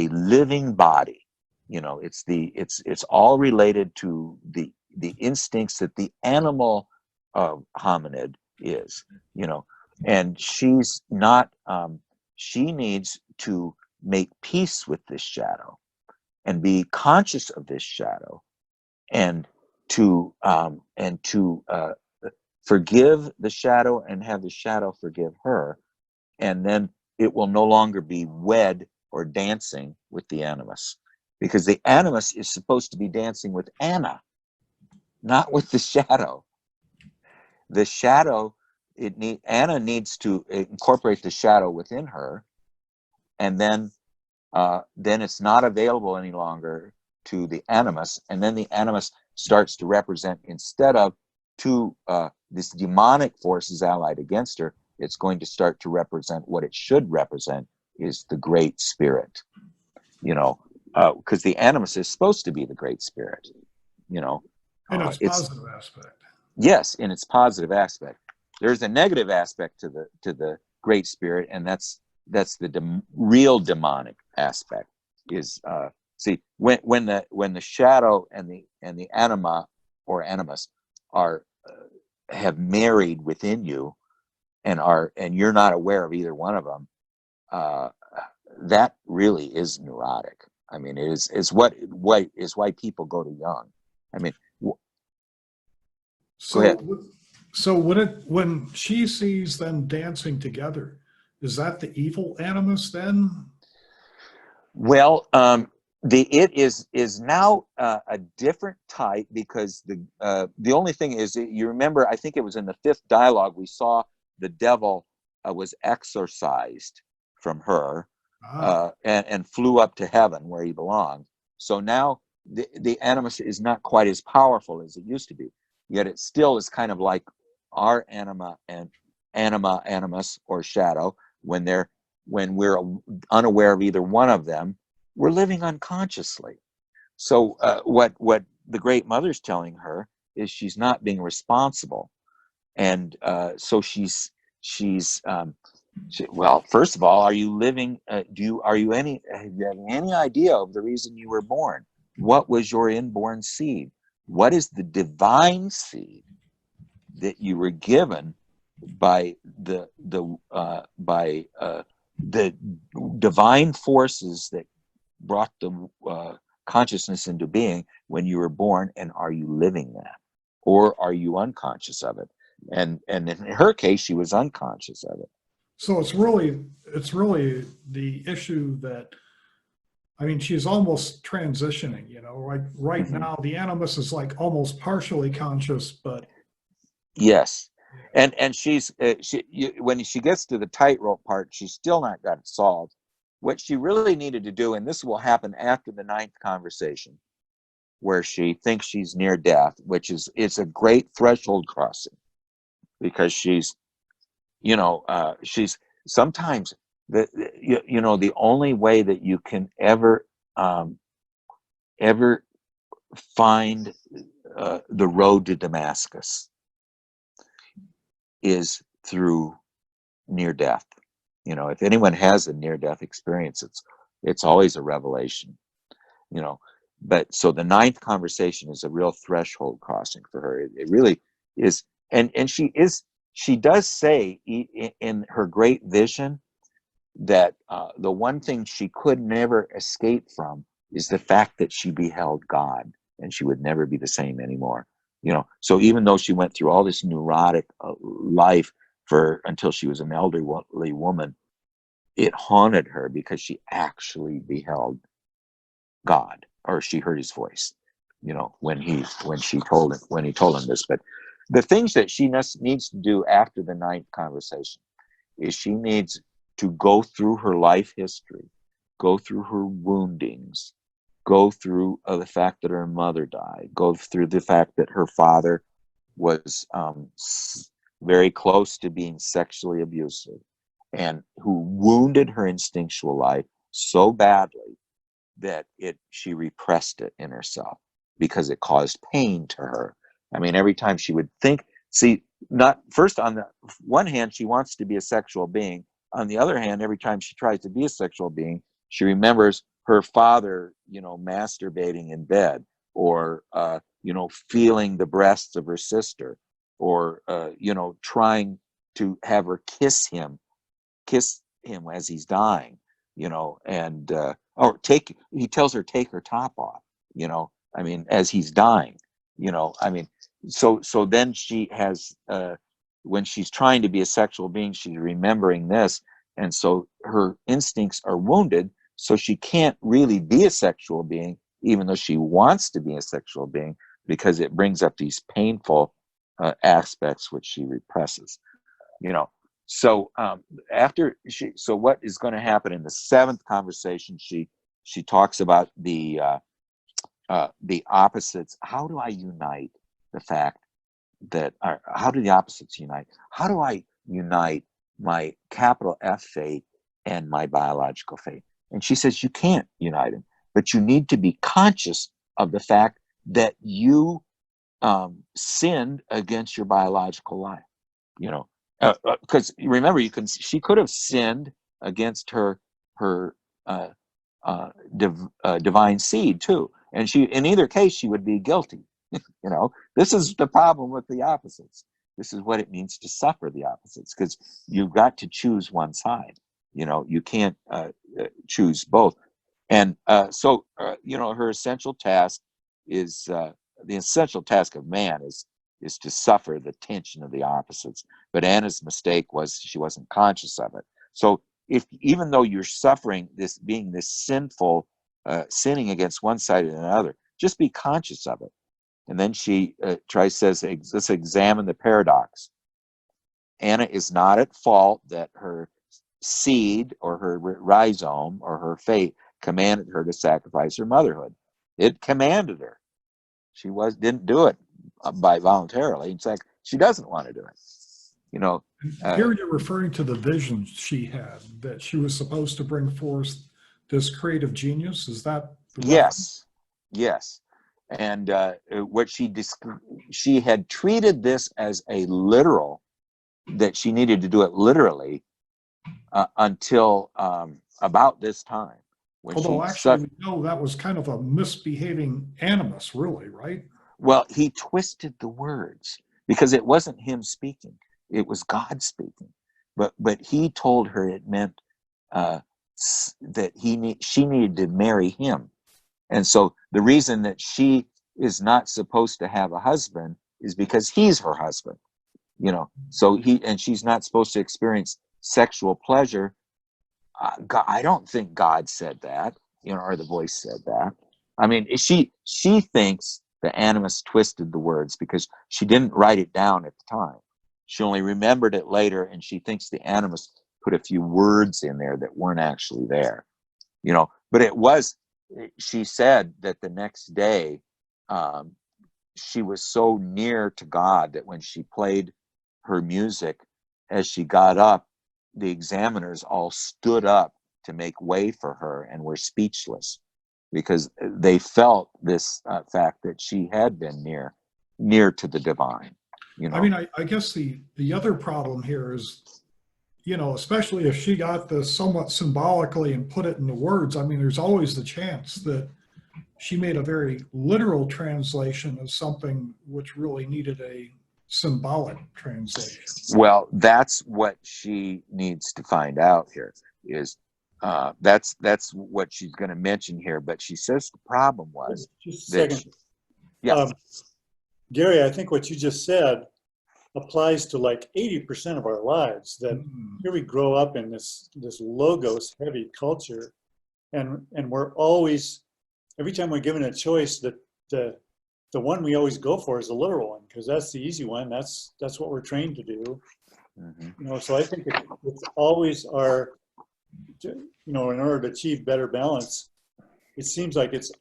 [SPEAKER 1] living body. It's all related to the instincts that the animal hominid is. And she's not. She needs to make peace with this shadow and be conscious of this shadow, and to forgive the shadow and have the shadow forgive her, and then it will no longer be wed or dancing with the animus, because the animus is supposed to be dancing with Anna, not with the shadow. The shadow, Anna needs to incorporate the shadow within her, and then it's not available any longer to the animus, and then the animus starts to represent, instead of this demonic forces allied against her, it's going to start to represent what it should represent, is the great spirit, because the animus is supposed to be the great spirit,
[SPEAKER 3] In its
[SPEAKER 1] it's
[SPEAKER 3] positive aspect.
[SPEAKER 1] yes, in its positive aspect. There's a negative aspect to the great spirit, and that's the real demonic aspect. Is see, when the shadow and the anima or animus are have married within you, and you're not aware of either one of them, that really is neurotic. I mean, is why people go to Jung. I mean, go ahead.
[SPEAKER 3] So when she sees them dancing together, is that the evil animus then?
[SPEAKER 1] Well, it is now a different type, because the only thing is, you remember, I think it was in the fifth dialogue, we saw the devil was exorcised from her, and flew up to heaven where he belonged. So now the animus is not quite as powerful as it used to be, yet it still is kind of like our animus or shadow. When we're unaware of either one of them, we're living unconsciously. So what the Great Mother's telling her is she's not being responsible, and so well, first of all, are you living? Have you any idea of the reason you were born? What was your inborn seed? What is the divine seed that you were given by the divine forces that brought the consciousness into being when you were born? And are you living that, or are you unconscious of it? And in her case, she was unconscious of it.
[SPEAKER 3] So it's really the issue that, I mean, she's almost transitioning, like right
[SPEAKER 1] Mm-hmm.
[SPEAKER 3] now the animus is like almost partially conscious, but
[SPEAKER 1] Yes. And when she gets to the tightrope part, she's still not got it solved. What she really needed to do, and this will happen after the ninth conversation, where she thinks she's near death, which is a great threshold crossing, because she's sometimes the only way that you can ever find the road to Damascus is through near death. If anyone has a near death experience, it's always a revelation. But so the ninth conversation is a real threshold crossing for her. It really is. And she does say in her great vision that the one thing she could never escape from is the fact that she beheld God, and she would never be the same anymore. So even though she went through all this neurotic life until she was an elderly woman, it haunted her because she actually beheld God, or she heard his voice, when he told him this. But the things that she needs to do after the ninth conversation is she needs to go through her life history, go through her woundings, go through the fact that her mother died, go through the fact that her father was very close to being sexually abusive, and who wounded her instinctual life so badly that she repressed it in herself because it caused pain to her. I mean, every time she would think, not first, on the one hand, she wants to be a sexual being. On the other hand, every time she tries to be a sexual being, she remembers her father, masturbating in bed, or feeling the breasts of her sister, or trying to have her kiss him as he's dying, and or he tells her, take her top off, I mean, as he's dying, I mean, so then she has when she's trying to be a sexual being, she's remembering this, and so her instincts are wounded, So she can't really be a sexual being, even though she wants to be a sexual being, because it brings up these painful aspects which she represses. You know, so so what is going to happen in the seventh conversation? She talks about the opposites. How do I unite the fact that, how do the opposites unite? How do I unite my capital F fate and my biological fate? And she says you can't unite them, but you need to be conscious of the fact that you sinned against your biological life. You know, because remember, she could have sinned against her uh, divine seed too, and in either case she would be guilty. You know, this is the problem with the opposites. This is what it means to suffer the opposites, because you've got to choose one side. You know, you can't choose both. And you know, her essential task is the essential task of man is to suffer the tension of the opposites. But Anna's mistake was she wasn't conscious of it. So if, even though you're suffering this, being this sinful, sinning against one side and another, just be conscious of it. And then she says, let's examine the paradox. Anna is not at fault that her seed or her rhizome or her fate commanded her to sacrifice her motherhood. It commanded her. She didn't do it by voluntarily. In fact, she doesn't want to do it. You know.
[SPEAKER 3] Here you're referring to the vision she had, that she was supposed to bring forth this creative genius. Is that the reference?
[SPEAKER 1] Yes. And what she had treated this as a literal, that she needed to do it literally until about this time. When
[SPEAKER 3] Although actually we know that was kind of a misbehaving animus, really, right?
[SPEAKER 1] Well, he twisted the words because it wasn't him speaking; it was God speaking. But he told her it meant that she needed to marry him, and so the reason that she is not supposed to have a husband is because he's her husband. You know, so she's not supposed to experience sexual pleasure. I don't think God said that, you know, or the voice said that. I mean, she thinks the animus twisted the words because she didn't write it down at the time. She only remembered it later, and she thinks the animus put a few words in there that weren't actually there. You know, but it was. She said that the next day, she was so near to God that when she played her music, as she got up, the examiners all stood up to make way for her and were speechless because they felt this fact that she had been near to the divine. You know.
[SPEAKER 3] I mean, I guess the other problem here is, you know, especially if she got this somewhat symbolically and put it into words, I mean, there's always the chance that she made a very literal translation of something which really needed a symbolic translation.
[SPEAKER 1] Well, that's what she needs to find out here. Is that's what she's going to mention here. But she says the problem was
[SPEAKER 2] just a
[SPEAKER 1] that
[SPEAKER 2] second.
[SPEAKER 1] Yeah.
[SPEAKER 2] Gary, I think what you just said applies to like 80% of our lives. That here we grow up in this logos heavy culture, and we're always, every time we're given a choice, that the one we always go for is the literal one because that's the easy one. That's what we're trained to do.
[SPEAKER 1] Mm-hmm.
[SPEAKER 2] You know, so I think it's always you know, in order to achieve better balance, it seems like it's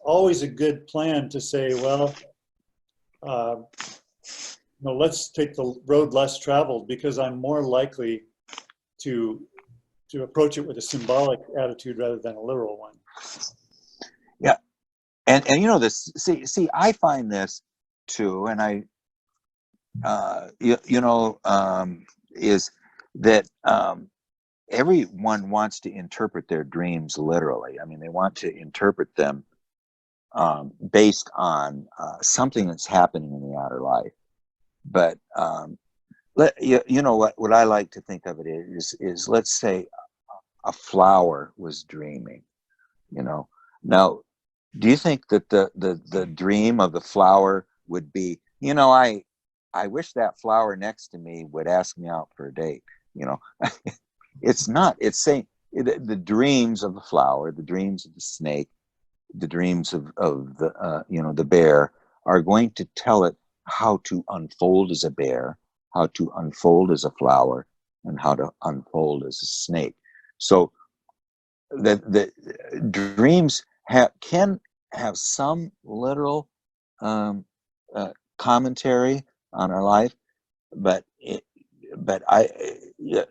[SPEAKER 2] always a good plan to say, well, you know, let's take the road less traveled because I'm more likely to approach it with a symbolic attitude rather than a literal one.
[SPEAKER 1] Yeah, and you know this. See, I find this too, and I, is that everyone wants to interpret their dreams literally. I mean, they want to interpret them based on something that's happening in the outer life. But you know what I like to think of it is let's say a flower was dreaming. You know, now do you think that the dream of the flower would be, you know, I wish that flower next to me would ask me out for a date? You know, it's not. It's saying the dreams of the flower, the dreams of the snake, the dreams of the the bear are going to tell it how to unfold as a bear, how to unfold as a flower, and how to unfold as a snake. So the dreams can have some literal um, commentary on our life, but but yeah,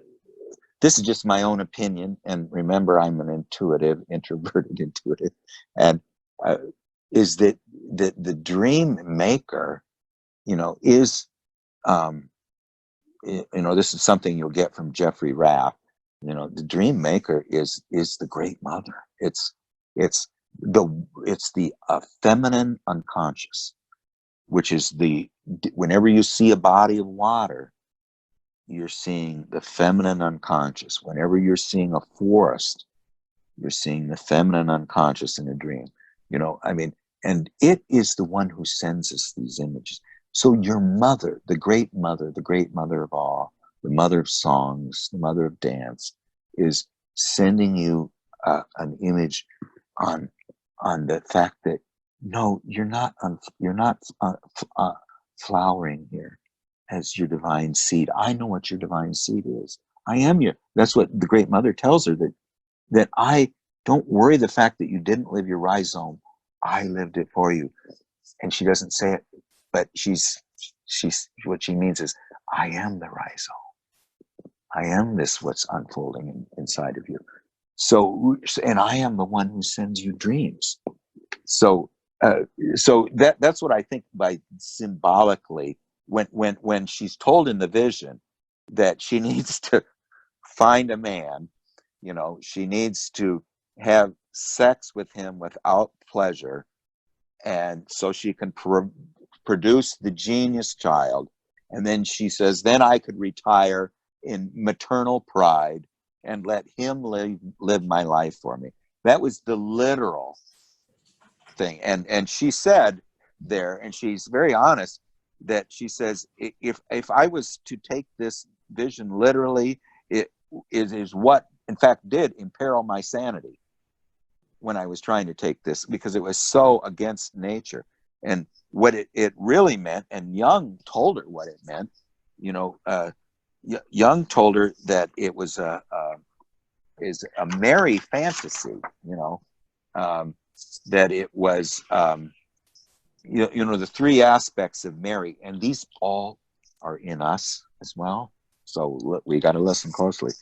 [SPEAKER 1] this is just my own opinion. And remember, I'm an introverted intuitive, and uh, is that the dream maker, is um, this is something you'll get from Jeffrey Raff. The dream maker is the great mother. It's the feminine unconscious, which is whenever you see a body of water, you're seeing the feminine unconscious. Whenever you're seeing a forest, you're seeing the feminine unconscious in a dream. And it is the one who sends us these images. So your mother, the great mother of all, the mother of songs, the mother of dance, is sending you an image on the fact that no, you're not flowering here as your divine seed. I know what your divine seed is. I am your. That's what the great mother tells her, that I don't worry the fact that you didn't live your rhizome. I lived it for you. And she doesn't say it, but she's what she means is, I am the rhizome. I am what's unfolding inside of you. And I am the one who sends you dreams. So that's what I think by symbolically, when she's told in the vision that she needs to find a man, she needs to have sex with him without pleasure, and so she can produce the genius child. And then she says, then I could retire in maternal pride and let him live my life for me. That was the literal thing. And she said there, and she's very honest, that she says, if I was to take this vision literally, it is what in fact did imperil my sanity when I was trying to take this, because it was so against nature. And what it really meant, and Jung told her what it meant, Jung told her that it was a merry fantasy, that it was, the three aspects of Mary, and these all are in us as well. So we got to listen closely.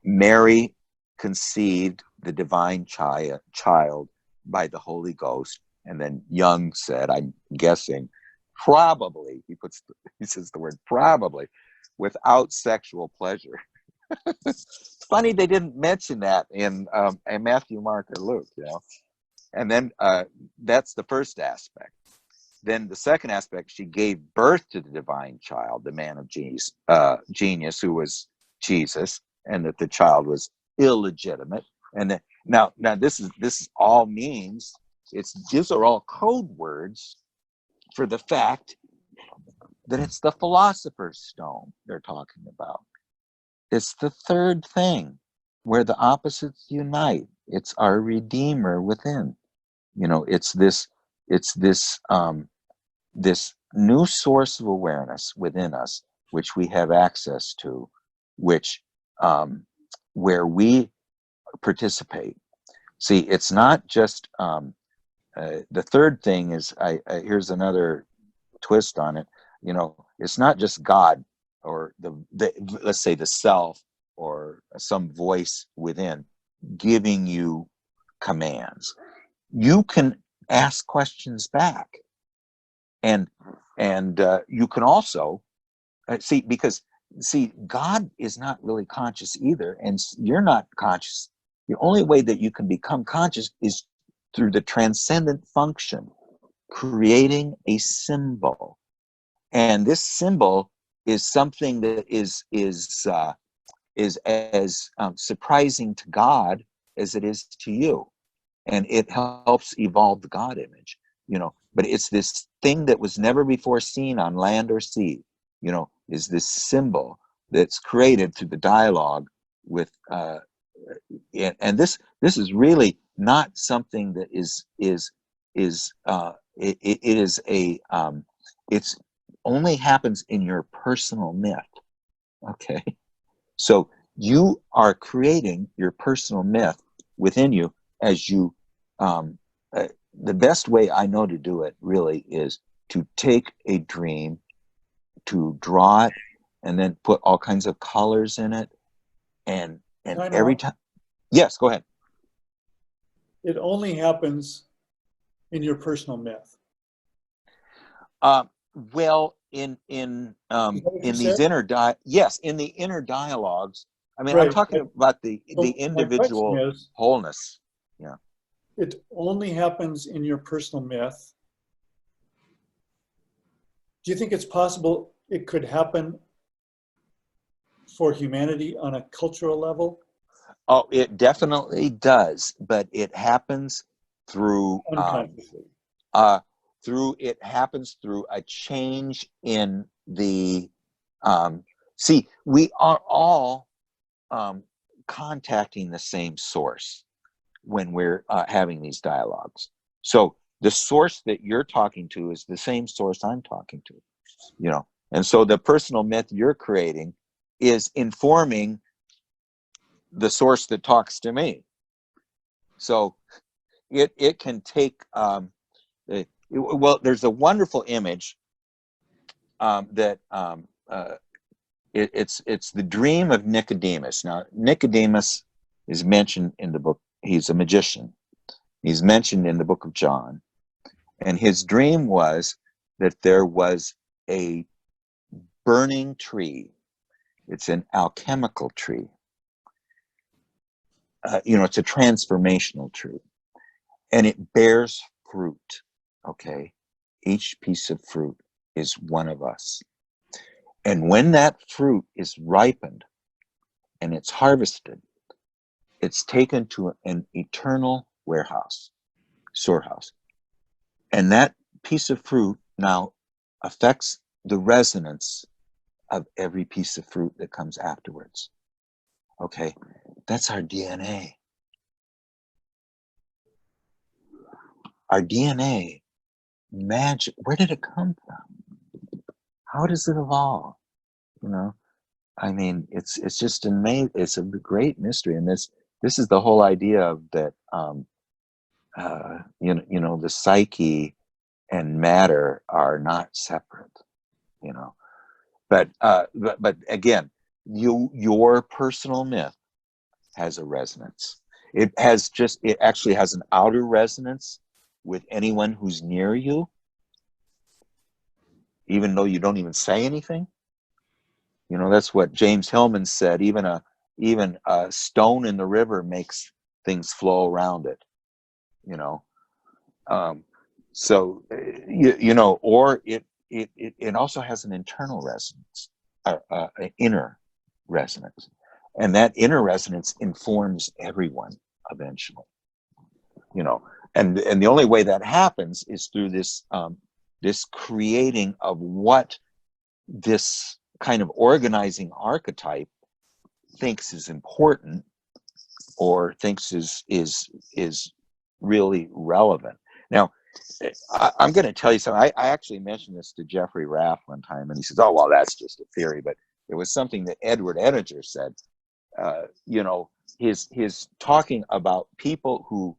[SPEAKER 1] Mary conceived the divine child by the Holy Ghost. And then Jung said, I'm guessing, probably, he says the word probably, without sexual pleasure. It's funny they didn't mention that in Matthew, Mark, or Luke, And then that's the first aspect. Then the second aspect, she gave birth to the divine child, the man of genius, who was Jesus, and that the child was illegitimate. And now this all means, these are all code words for the fact that it's the philosopher's stone they're talking about. It's the third thing where the opposites unite. It's our Redeemer within. It's this new source of awareness within us, which we have access to, which where we participate. See, it's not just the third thing is, here's another twist on it. It's not just God or the let's say the self or some voice within giving you commands. You can ask questions back, and you can also because God is not really conscious either, and you're not conscious. The only way that you can become conscious is through the transcendent function, creating a symbol. And this symbol is something that is as surprising to God as it is to you, and it helps evolve the God image. But it's this thing that was never before seen on land or sea. Is this symbol that's created through the dialogue with and this is really not something that it is a it's only happens in your personal myth. Okay, so you are creating your personal myth within you as you the best way I know to do it really is to take a dream, to draw it, and then put all kinds of colors in it, and
[SPEAKER 2] Time
[SPEAKER 1] every
[SPEAKER 2] out.
[SPEAKER 1] time. Yes, go ahead.
[SPEAKER 2] It only happens in your personal myth.
[SPEAKER 1] Well, in
[SPEAKER 2] Is that what you
[SPEAKER 1] these
[SPEAKER 2] said?
[SPEAKER 1] yes, in the inner dialogues. I mean, I'm
[SPEAKER 2] Right.
[SPEAKER 1] talking about the
[SPEAKER 2] So my question
[SPEAKER 1] individual
[SPEAKER 2] is,
[SPEAKER 1] wholeness. Yeah.
[SPEAKER 2] it only happens in your personal myth. Do you think it's possible it could happen for humanity on a cultural level?
[SPEAKER 1] Oh, it definitely does, but it happens through
[SPEAKER 2] Unconsciously.
[SPEAKER 1] it happens through a change in the see, we are all contacting the same source when we're having these dialogues. So the source that you're talking to is the same source I'm talking to, you know. And so the personal myth you're creating is informing the source that talks to me. So it can take well, there's a wonderful image that it's the dream of Nicodemus. Now Nicodemus is mentioned in the book. He's a magician. He's mentioned in the book of John, and his dream was that there was a burning tree. It's an alchemical tree. It's a transformational tree, and it bears fruit. Okay, each piece of fruit is one of us, and when that fruit is ripened and it's harvested, it's taken to an eternal warehouse, storehouse, and that piece of fruit now affects the resonance of every piece of fruit that comes afterwards. Okay, that's our DNA. Our DNA, magic. Where did it come from? How does it evolve? You know, I mean, it's just amazing. It's a great mystery, and this is the whole idea of that. The psyche and matter are not separate. You know, but again, your personal myth has a resonance. It actually has an outer resonance with anyone who's near you, even though you don't even say anything. That's what James Hillman said. Even a stone in the river makes things flow around it. You know, um, so or it also has an internal resonance, an inner resonance, and that inner resonance informs everyone eventually. You know, and the only way that happens is through this creating of what this kind of organizing archetype thinks is important or thinks is really relevant. Now, I'm going to tell you something. I actually mentioned this to Jeffrey Raff one time, and he says, "Oh, well, that's just a theory." But it was something that Edward Edinger said. His talking about people who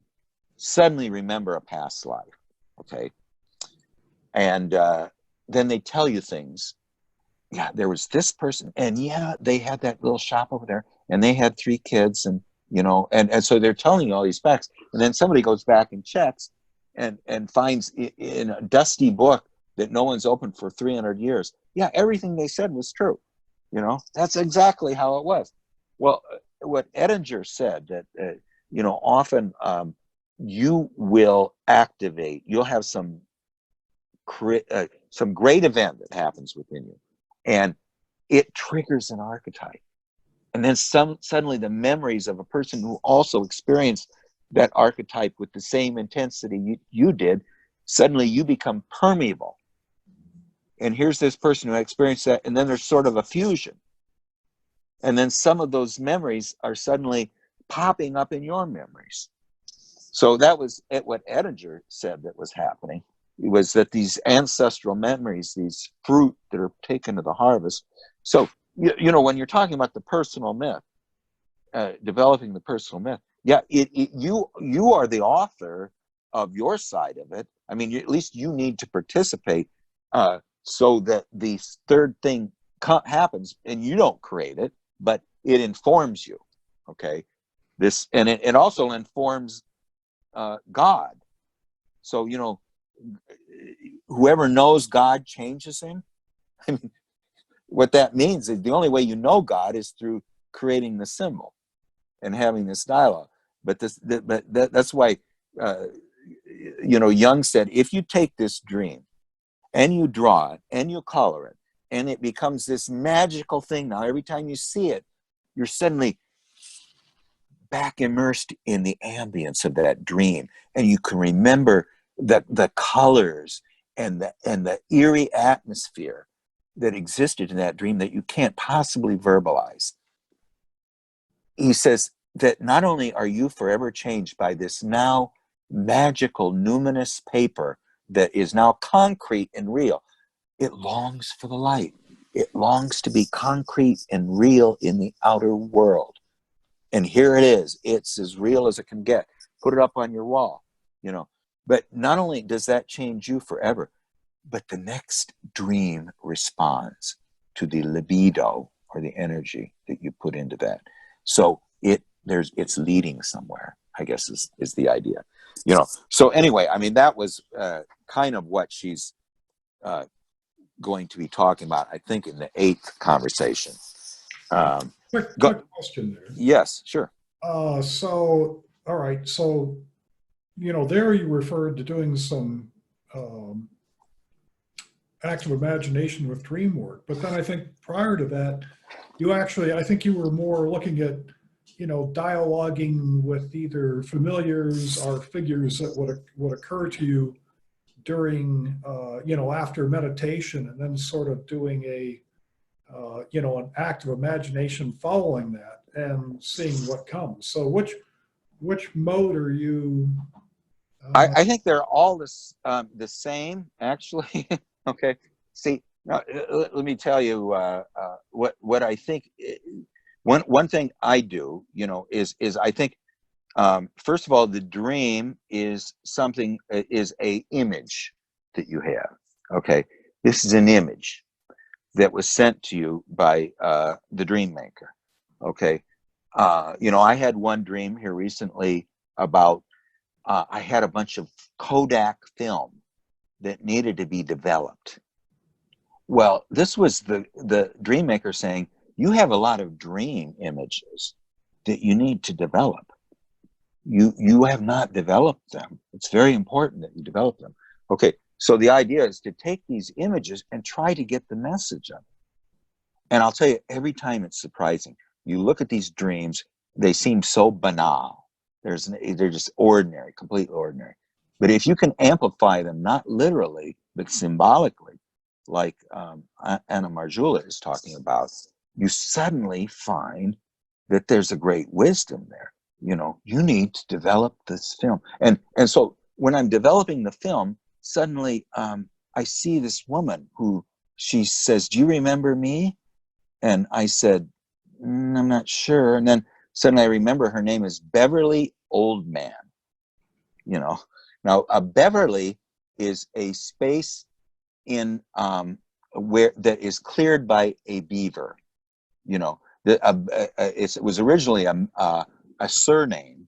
[SPEAKER 1] suddenly remember a past life, okay, and then they tell you things. Yeah, there was this person, and yeah, they had that little shop over there, and they had 3 kids, and and so they're telling you all these facts, and then somebody goes back and checks, and finds in a dusty book that no one's opened for 300 years. Yeah, everything they said was true. That's exactly how it was. Well, what Edinger said that often you will activate. You'll have some great event that happens within you, and it triggers an archetype, and then suddenly the memories of a person who also experienced that archetype with the same intensity you did, suddenly you become permeable, and here's this person who experienced that, and then there's sort of a fusion, and then some of those memories are suddenly popping up in your memories. So that was what Edinger said that was happening. It was that these ancestral memories, these fruit that are taken to the harvest. So, when you're talking about the personal myth, developing the personal myth, yeah, you are the author of your side of it. I mean, at least you need to participate so that the third thing happens, and you don't create it, but it informs you. Okay, and it also informs God. So whoever knows God changes him. I mean, what that means is the only way you know God is through creating the symbol and having this dialogue. But that's why Jung said, if you take this dream and you draw it and you color it, and it becomes this magical thing. Now, every time you see it, you're suddenly back immersed in the ambience of that dream, and you can remember the colors and the eerie atmosphere that existed in that dream that you can't possibly verbalize. He says that not only are you forever changed by this now magical numinous paper that is now concrete and real, it longs for the light. It longs to be concrete and real in the outer world. And here it is. It's as real as it can get. Put it up on your wall, But not only does that change you forever, but the next dream responds to the libido or the energy that you put into that. So it's leading somewhere, I guess is the idea. So anyway, I mean, that was kind of what she's going to be talking about, I think, in the 8th conversation.
[SPEAKER 3] Quick question there.
[SPEAKER 1] Yes, sure.
[SPEAKER 3] So, all right. So, there you referred to doing some active imagination with dream work. But then I think prior to that, I think you were more looking at, dialoguing with either familiars or figures that would occur to you during, after meditation, and then sort of doing an active imagination following that and seeing what comes. So which mode are you?
[SPEAKER 1] I think they're all the same, actually. Okay. See, now, let me tell you what I think. One thing I do, is I think first of all, the dream is a image that you have. Okay, this is an image that was sent to you by the dream maker. Okay, I had one dream here recently about I had a bunch of Kodak film that needed to be developed. Well, this was the dream maker saying, you have a lot of dream images that you need to develop. You have not developed them. It's very important that you develop them. Okay, so the idea is to take these images and try to get the message of it. And I'll tell you, every time it's surprising. You look at these dreams, they seem so banal. They're just ordinary, completely ordinary. But if you can amplify them, not literally, but symbolically, like Anna Marjula is talking about, you suddenly find that there's a great wisdom there. You need to develop this film. And so when I'm developing the film, suddenly I see this woman who, she says, do you remember me? And I said, I'm not sure. And then suddenly I remember her name is Beverly Oldman. Now a Beverly is a space in where that is cleared by a beaver. It was originally a surname,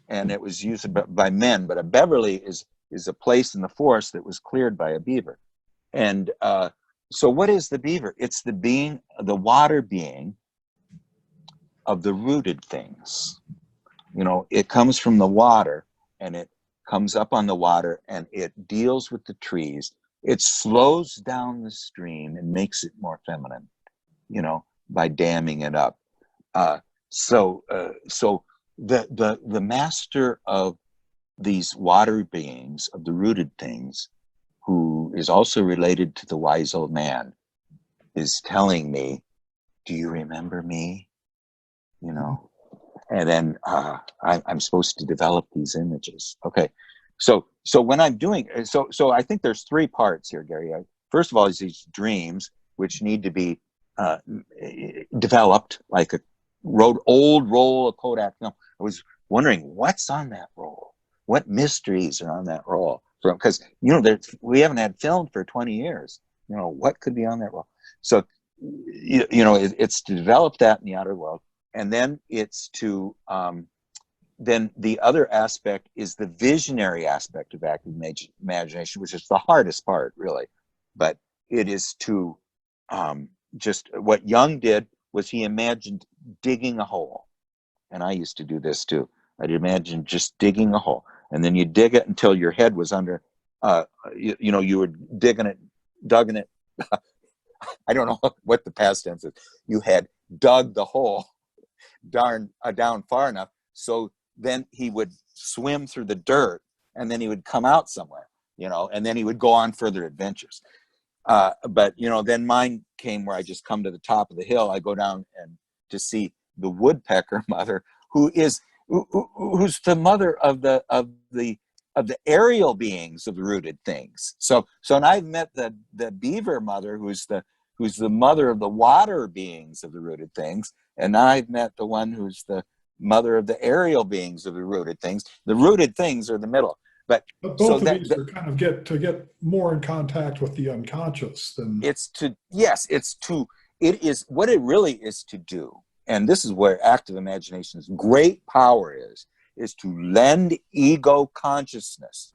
[SPEAKER 1] and it was used by men. But a Beverly is a place in the forest that was cleared by a beaver. And so, what is the beaver? It's the water being of the rooted things. It comes from the water, and it comes up on the water, and it deals with the trees. It slows down the stream and makes it more feminine, by damming it up. So the master of these water beings, of the rooted things, who is also related to the wise old man, is telling me, do you remember me? and then I'm supposed to develop these images. Okay, so when I'm doing so I think there's three parts here, Gary. First of all, is these dreams which need to be uh, developed, like a old roll of Kodak film. I was wondering what's on that roll, what mysteries are on that roll, because we haven't had film for 20 years. What could be on that roll? So it's to develop that in the outer world, and then it's to then the other aspect is the visionary aspect of active imagination, which is the hardest part, really. But it is to just what Jung did was he imagined digging a hole. And I used to do this too. I'd imagine just digging a hole. And then you dig it until your head was under, you were digging it. I don't know what the past tense is. You had dug the hole down far enough so then he would swim through the dirt and then he would come out somewhere, and then he would go on further adventures. But then mine came where I just come to the top of the hill. I go down and to see the woodpecker mother, who's the mother of the aerial beings of the rooted things. So and I've met the beaver mother, who's the mother of the water beings of the rooted things, and now I've met the one who's the mother of the aerial beings of the rooted things. The rooted things are the middle. But
[SPEAKER 3] both of these are kind of get more in contact with the unconscious than
[SPEAKER 1] it is what it really is to do. And this is where active imagination's great power is to lend ego consciousness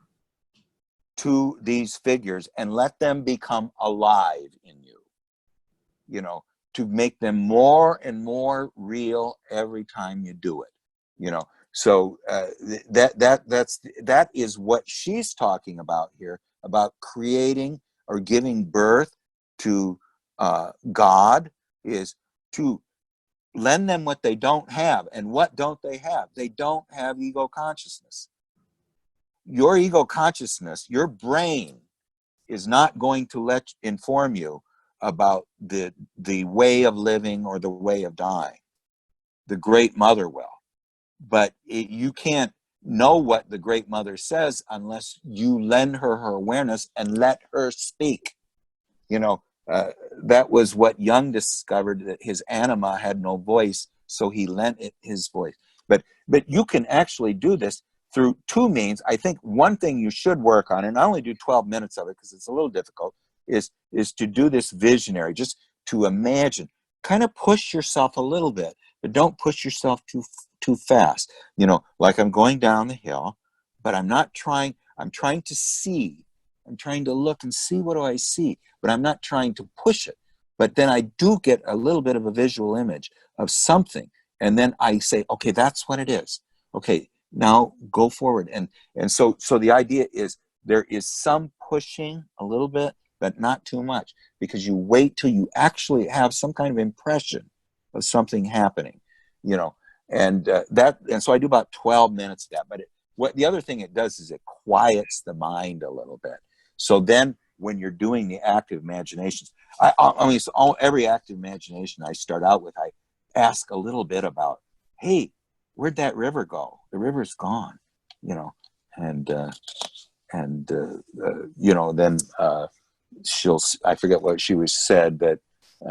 [SPEAKER 1] to these figures and let them become alive in you, to make them more and more real every time you do it, So that is what she's talking about here, about creating or giving birth to God, is to lend them what they don't have. And what don't they have? They don't have ego consciousness. Your ego consciousness, your brain, is not going to inform you about the way of living or the way of dying. The Great Mother will. But you can't know what the Great Mother says unless you lend her awareness and let her speak. That was what Jung discovered, that his anima had no voice, so he lent it his voice. But you can actually do this through two means. I think one thing you should work on, and I only do 12 minutes of it because it's a little difficult, is to do this visionary, just to imagine, kind of push yourself a little bit, but don't push yourself too fast. Like I'm going down the hill, but I'm trying to see. I'm trying to look and see, what do I see? But I'm not trying to push it. But then I do get a little bit of a visual image of something. And then I say, okay, that's what it is. Okay, now go forward. And so the idea is there is some pushing a little bit, but not too much, because you wait till you actually have some kind of impression of something happening, and so I do about 12 minutes of that. But what the other thing it does is it quiets the mind a little bit. So then when you're doing the active imaginations, every active imagination I start out with, I ask a little bit about, hey, where'd that river go? The river's gone, and then I forget what she was said, but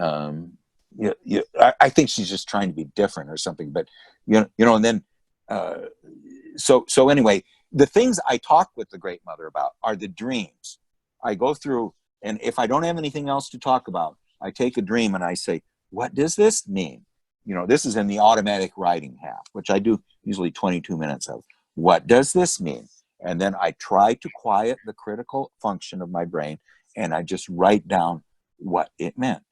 [SPEAKER 1] I think she's just trying to be different or something. But and then so anyway, the things I talk with the Great Mother about are the dreams. I go through, and if I don't have anything else to talk about, I take a dream and I say, what does this mean? This is in the automatic writing half, which I do usually 22 minutes of. What does this mean? And then I try to quiet the critical function of my brain, and I just write down what it meant.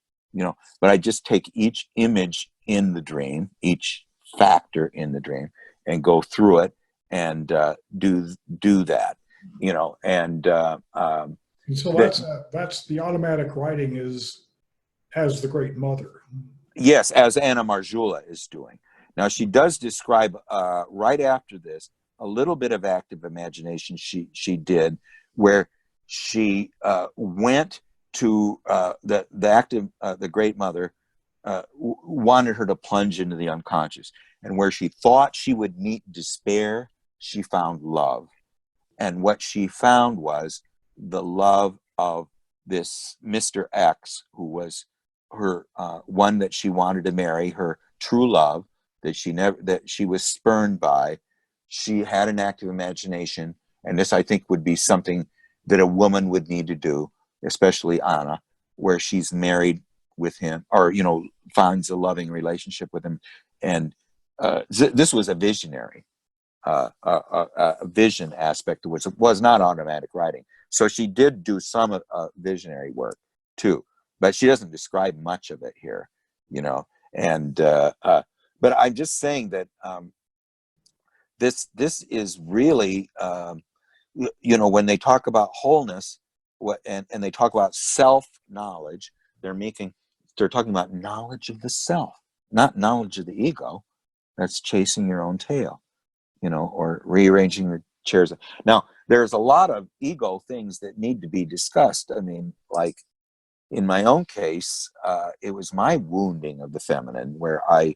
[SPEAKER 1] But I just take each image in the dream, each factor in the dream, and go through it and do that. And
[SPEAKER 3] so that's the automatic writing is as the Great Mother.
[SPEAKER 1] Yes, as Anna Marjula is doing. Now, she does describe right after this a little bit of active imagination she did, where she went to the Great Mother wanted her to plunge into the unconscious. And where she thought she would meet despair, she found love. And what she found was the love of this Mr. X, who was her one that she wanted to marry, her true love, that she was spurned by. She had an active imagination, and this I think would be something that a woman would need to do, especially Anna, where she's married with him, or finds a loving relationship with him. And this was a visionary, a vision aspect, which was not automatic writing. So she did do some visionary work too, but she doesn't describe much of it here, And but I'm just saying that this is really, when they talk about wholeness, and they talk about self-knowledge, they're talking about knowledge of the self, not knowledge of the ego. That's chasing your own tail, or rearranging the chairs. Now, there's a lot of ego things that need to be discussed. I mean, like in my own case, it was my wounding of the feminine, where I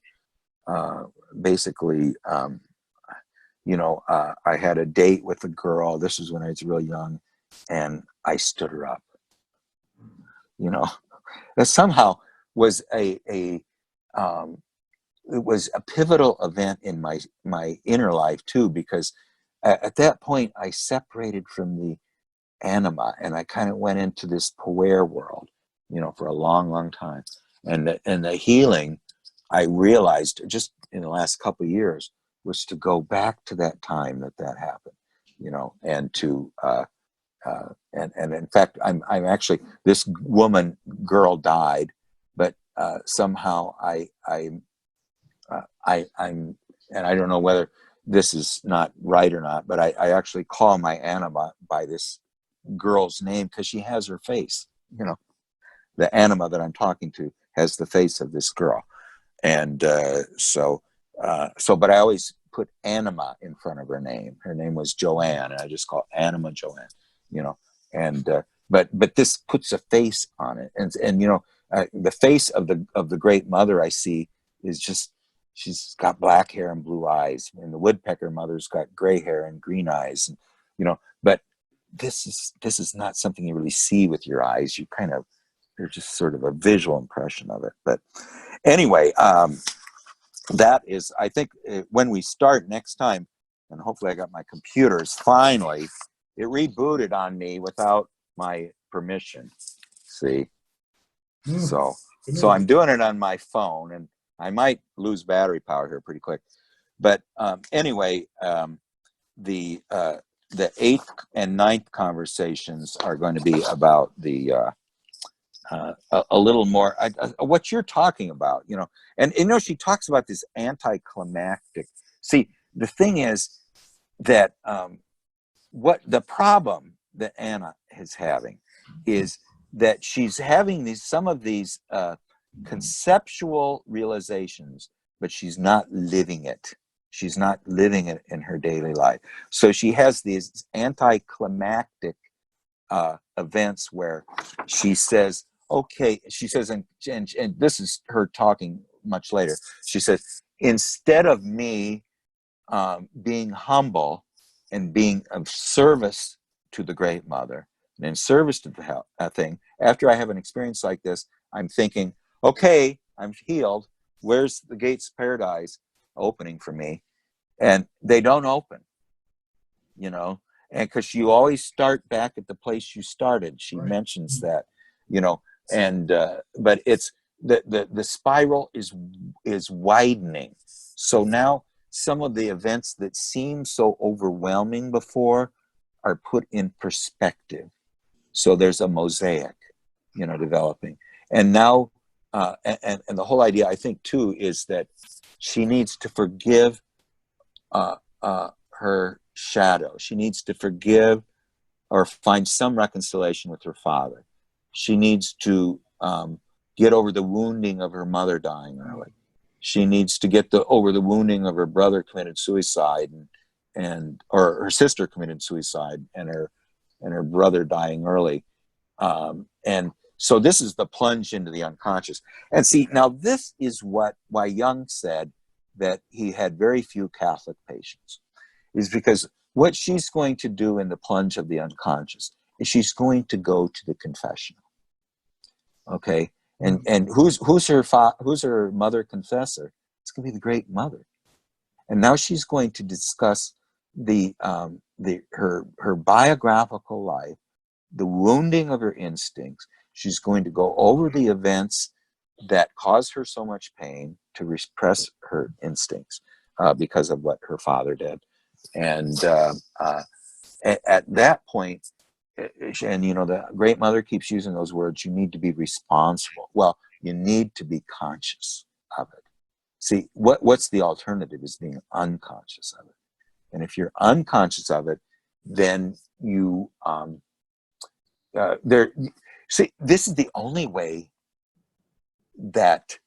[SPEAKER 1] basically, I had a date with a girl. This was when I was real young, and I stood her up. That somehow was it was a pivotal event in my inner life too, because at that point I separated from the anima, and I kind of went into this puer world, for a long, long time. And the healing, I realized just in the last couple of years, was to go back to that time that happened, and to and in fact, I'm actually, this girl died, but somehow I'm, and I don't know whether this is not right or not, but I actually call my anima by this girl's name because she has her face. The anima that I'm talking to has the face of this girl, and but I always put anima in front of her name. Her name was Joanne, and I just call Anima Joanne. And but this puts a face on it, and the face of the great mother I see is just, she's got black hair and blue eyes, and the woodpecker mother's got gray hair and green eyes, and but this is not something you really see with your eyes. They're just sort of a visual impression of it. But anyway, that is, I think, when we start next time, and hopefully I got my computers finally. It rebooted on me without my permission. See, so I'm doing it on my phone, and I might lose battery power here pretty quick. But anyway, the 8th and 9th conversations are going to be about the a little more what you're talking about, and she talks about this anticlimactic. See, the thing is that what the problem that Anna is having is that she's having some of these conceptual realizations, but she's not living it. She's not living it in her daily life. So she has these anticlimactic events where she says, okay, she says, and this is her talking much later. She says, instead of me being humble and being of service to the great mother and in service to the thing, after I have an experience like this, I'm thinking, okay, I'm healed. Where's the gates of paradise opening for me? And they don't open, and because you always start back at the place you started. She mentions that, and but it's the spiral is widening. So now some of the events that seemed so overwhelming before are put in perspective. So there's a mosaic, developing. And now, and the whole idea, I think, too, is that she needs to forgive her shadow. She needs to forgive or find some reconciliation with her father. She needs to get over the wounding of her mother dying early. She needs to get over the wounding of her brother committed suicide, or her sister committed suicide, and her brother dying early. And So this is the plunge into the unconscious. And see, now this is why Jung said that he had very few Catholic patients, is because what she's going to do in the plunge of the unconscious is she's going to go to the confessional. Okay, and who's her mother confessor? It's going to be the Great Mother, and now she's going to discuss her biographical life, the wounding of her instincts. She's going to go over the events that caused her so much pain to repress her instincts because of what her father did, and at that point. And the Great Mother keeps using those words, you need to be responsible. Well, you need to be conscious of it. See, what's the alternative is being unconscious of it. And if you're unconscious of it, then you see, this is the only way that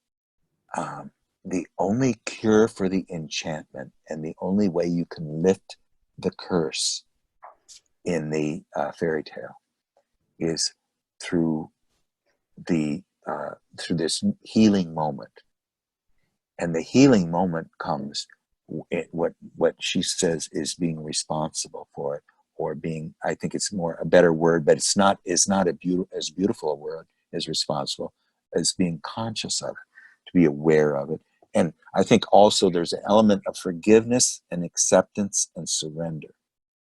[SPEAKER 1] the only cure for the enchantment and the only way you can lift the curse in the fairy tale is through this healing moment. And the healing moment comes what she says is being responsible for it, or being, I think it's a better word, but it's not as beautiful a word as responsible, as being conscious of it, to be aware of it. And I think also there's an element of forgiveness and acceptance and surrender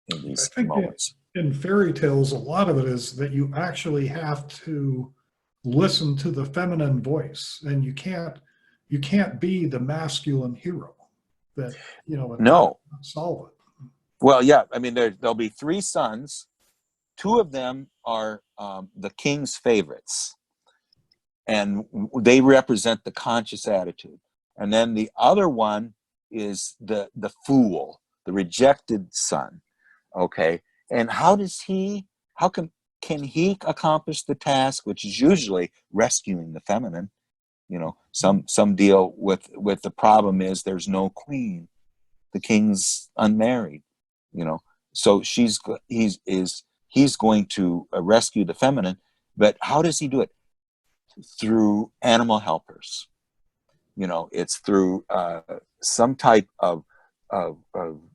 [SPEAKER 1] in these moments.
[SPEAKER 3] In fairy tales, a lot of it is that you actually have to listen to the feminine voice, and you can't be the masculine hero that
[SPEAKER 1] No.
[SPEAKER 3] solve it.
[SPEAKER 1] Well, yeah, I mean there'll be 3 sons. 2 of them are the king's favorites, and they represent the conscious attitude. And then the other one is the fool, the rejected son. Okay, and how can he accomplish the task, which is usually rescuing the feminine? Some deal with the problem is there's no queen, the king's unmarried. So he's going to rescue the feminine, but how does he do it? Through animal helpers. It's through some type of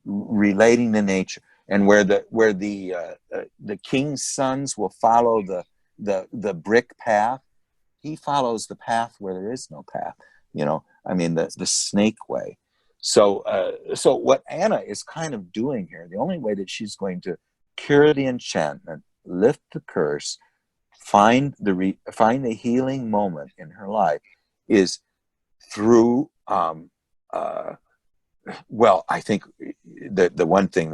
[SPEAKER 1] relating to nature. And where the king's sons will follow the brick path, he follows the path where there is no path. The snake way. So what Anna is kind of doing here, the only way that she's going to cure the enchantment, lift the curse, find the healing moment in her life, is through I think the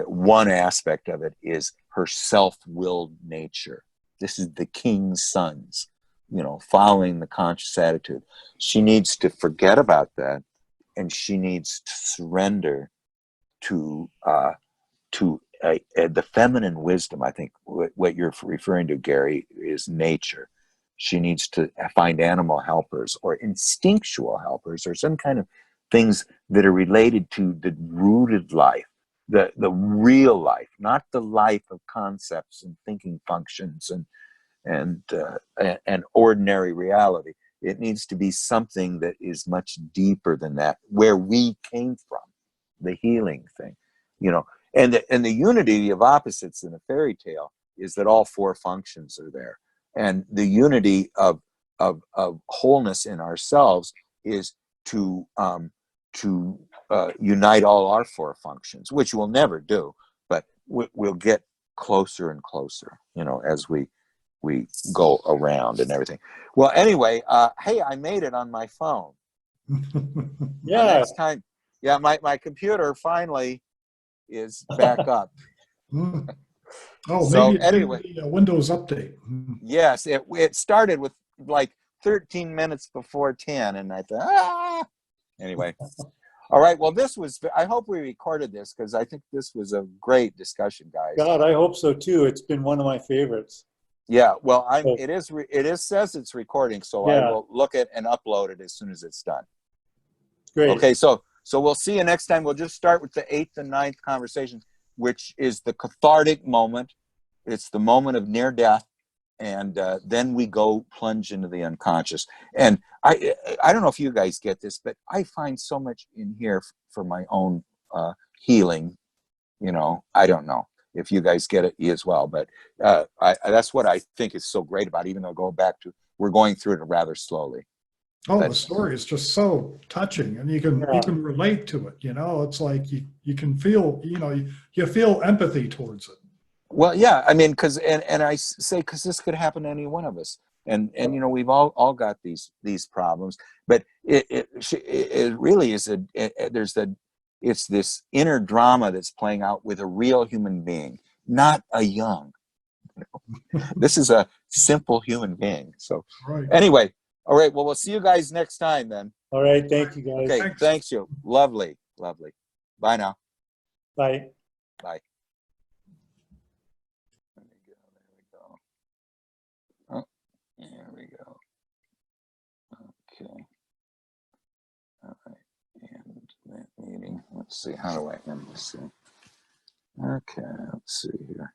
[SPEAKER 1] one aspect of it is her self-willed nature. This is the king's sons, following the conscious attitude. She needs to forget about that, and she needs to surrender to the feminine wisdom. I think what you're referring to, Gary, is nature. She needs to find animal helpers or instinctual helpers or some kind of things that are related to the rooted life, the real life, not the life of concepts and thinking functions and ordinary reality. It needs to be something that is much deeper than that, where we came from, the healing thing, And the unity of opposites in a fairy tale is that all 4 functions are there, and the unity of wholeness in ourselves is to unite all our 4 functions, which we'll never do, but we'll get closer and closer, as we go around and everything. Well, anyway, hey, I made it on my phone.
[SPEAKER 2] Yeah.
[SPEAKER 1] Next time, my computer finally is back up.
[SPEAKER 3] Oh,
[SPEAKER 1] So
[SPEAKER 3] maybe it's
[SPEAKER 1] anyway,
[SPEAKER 3] the Windows update.
[SPEAKER 1] Yes, it started with like 13 minutes before 10, and I thought, Anyway. All right, well, I hope we recorded this, because I think this was a great discussion, guys.
[SPEAKER 2] God, I hope so too. It's been one of my favorites.
[SPEAKER 1] Yeah, well, it says it's recording, so
[SPEAKER 2] Yeah.
[SPEAKER 1] I will look at and upload it as soon as it's done.
[SPEAKER 2] Great.
[SPEAKER 1] Okay, so we'll see you next time. We'll just start with the 8th and 9th conversation, which is the cathartic moment. It's the moment of near death. then we go plunge into the unconscious. And I don't know if you guys get this, but I find so much in here for my own healing. I don't know if you guys get it as well, but that's what I think is so great about it, even though we're going through it rather slowly.
[SPEAKER 3] Oh,
[SPEAKER 1] But
[SPEAKER 3] the story is just so touching, and you
[SPEAKER 2] Yeah.
[SPEAKER 3] can relate to it. It's like you can feel, you feel empathy towards it.
[SPEAKER 1] well, yeah, I mean, and I say because this could happen to any one of us, and we've all got these problems, but it really is it's this inner drama that's playing out with a real human being, not a Jung. This is a simple human being. So
[SPEAKER 3] Right.
[SPEAKER 1] anyway, all right. Well, we'll see you guys next time then.
[SPEAKER 2] All right. Thank you, guys.
[SPEAKER 1] Okay.
[SPEAKER 3] Thanks.
[SPEAKER 1] Thanks you. Lovely. Bye now.
[SPEAKER 2] Bye.
[SPEAKER 1] Bye. There we go. Oh, there we go. Okay. All right. And that meeting. Let's see. How do I end this thing? Okay. Let's see here.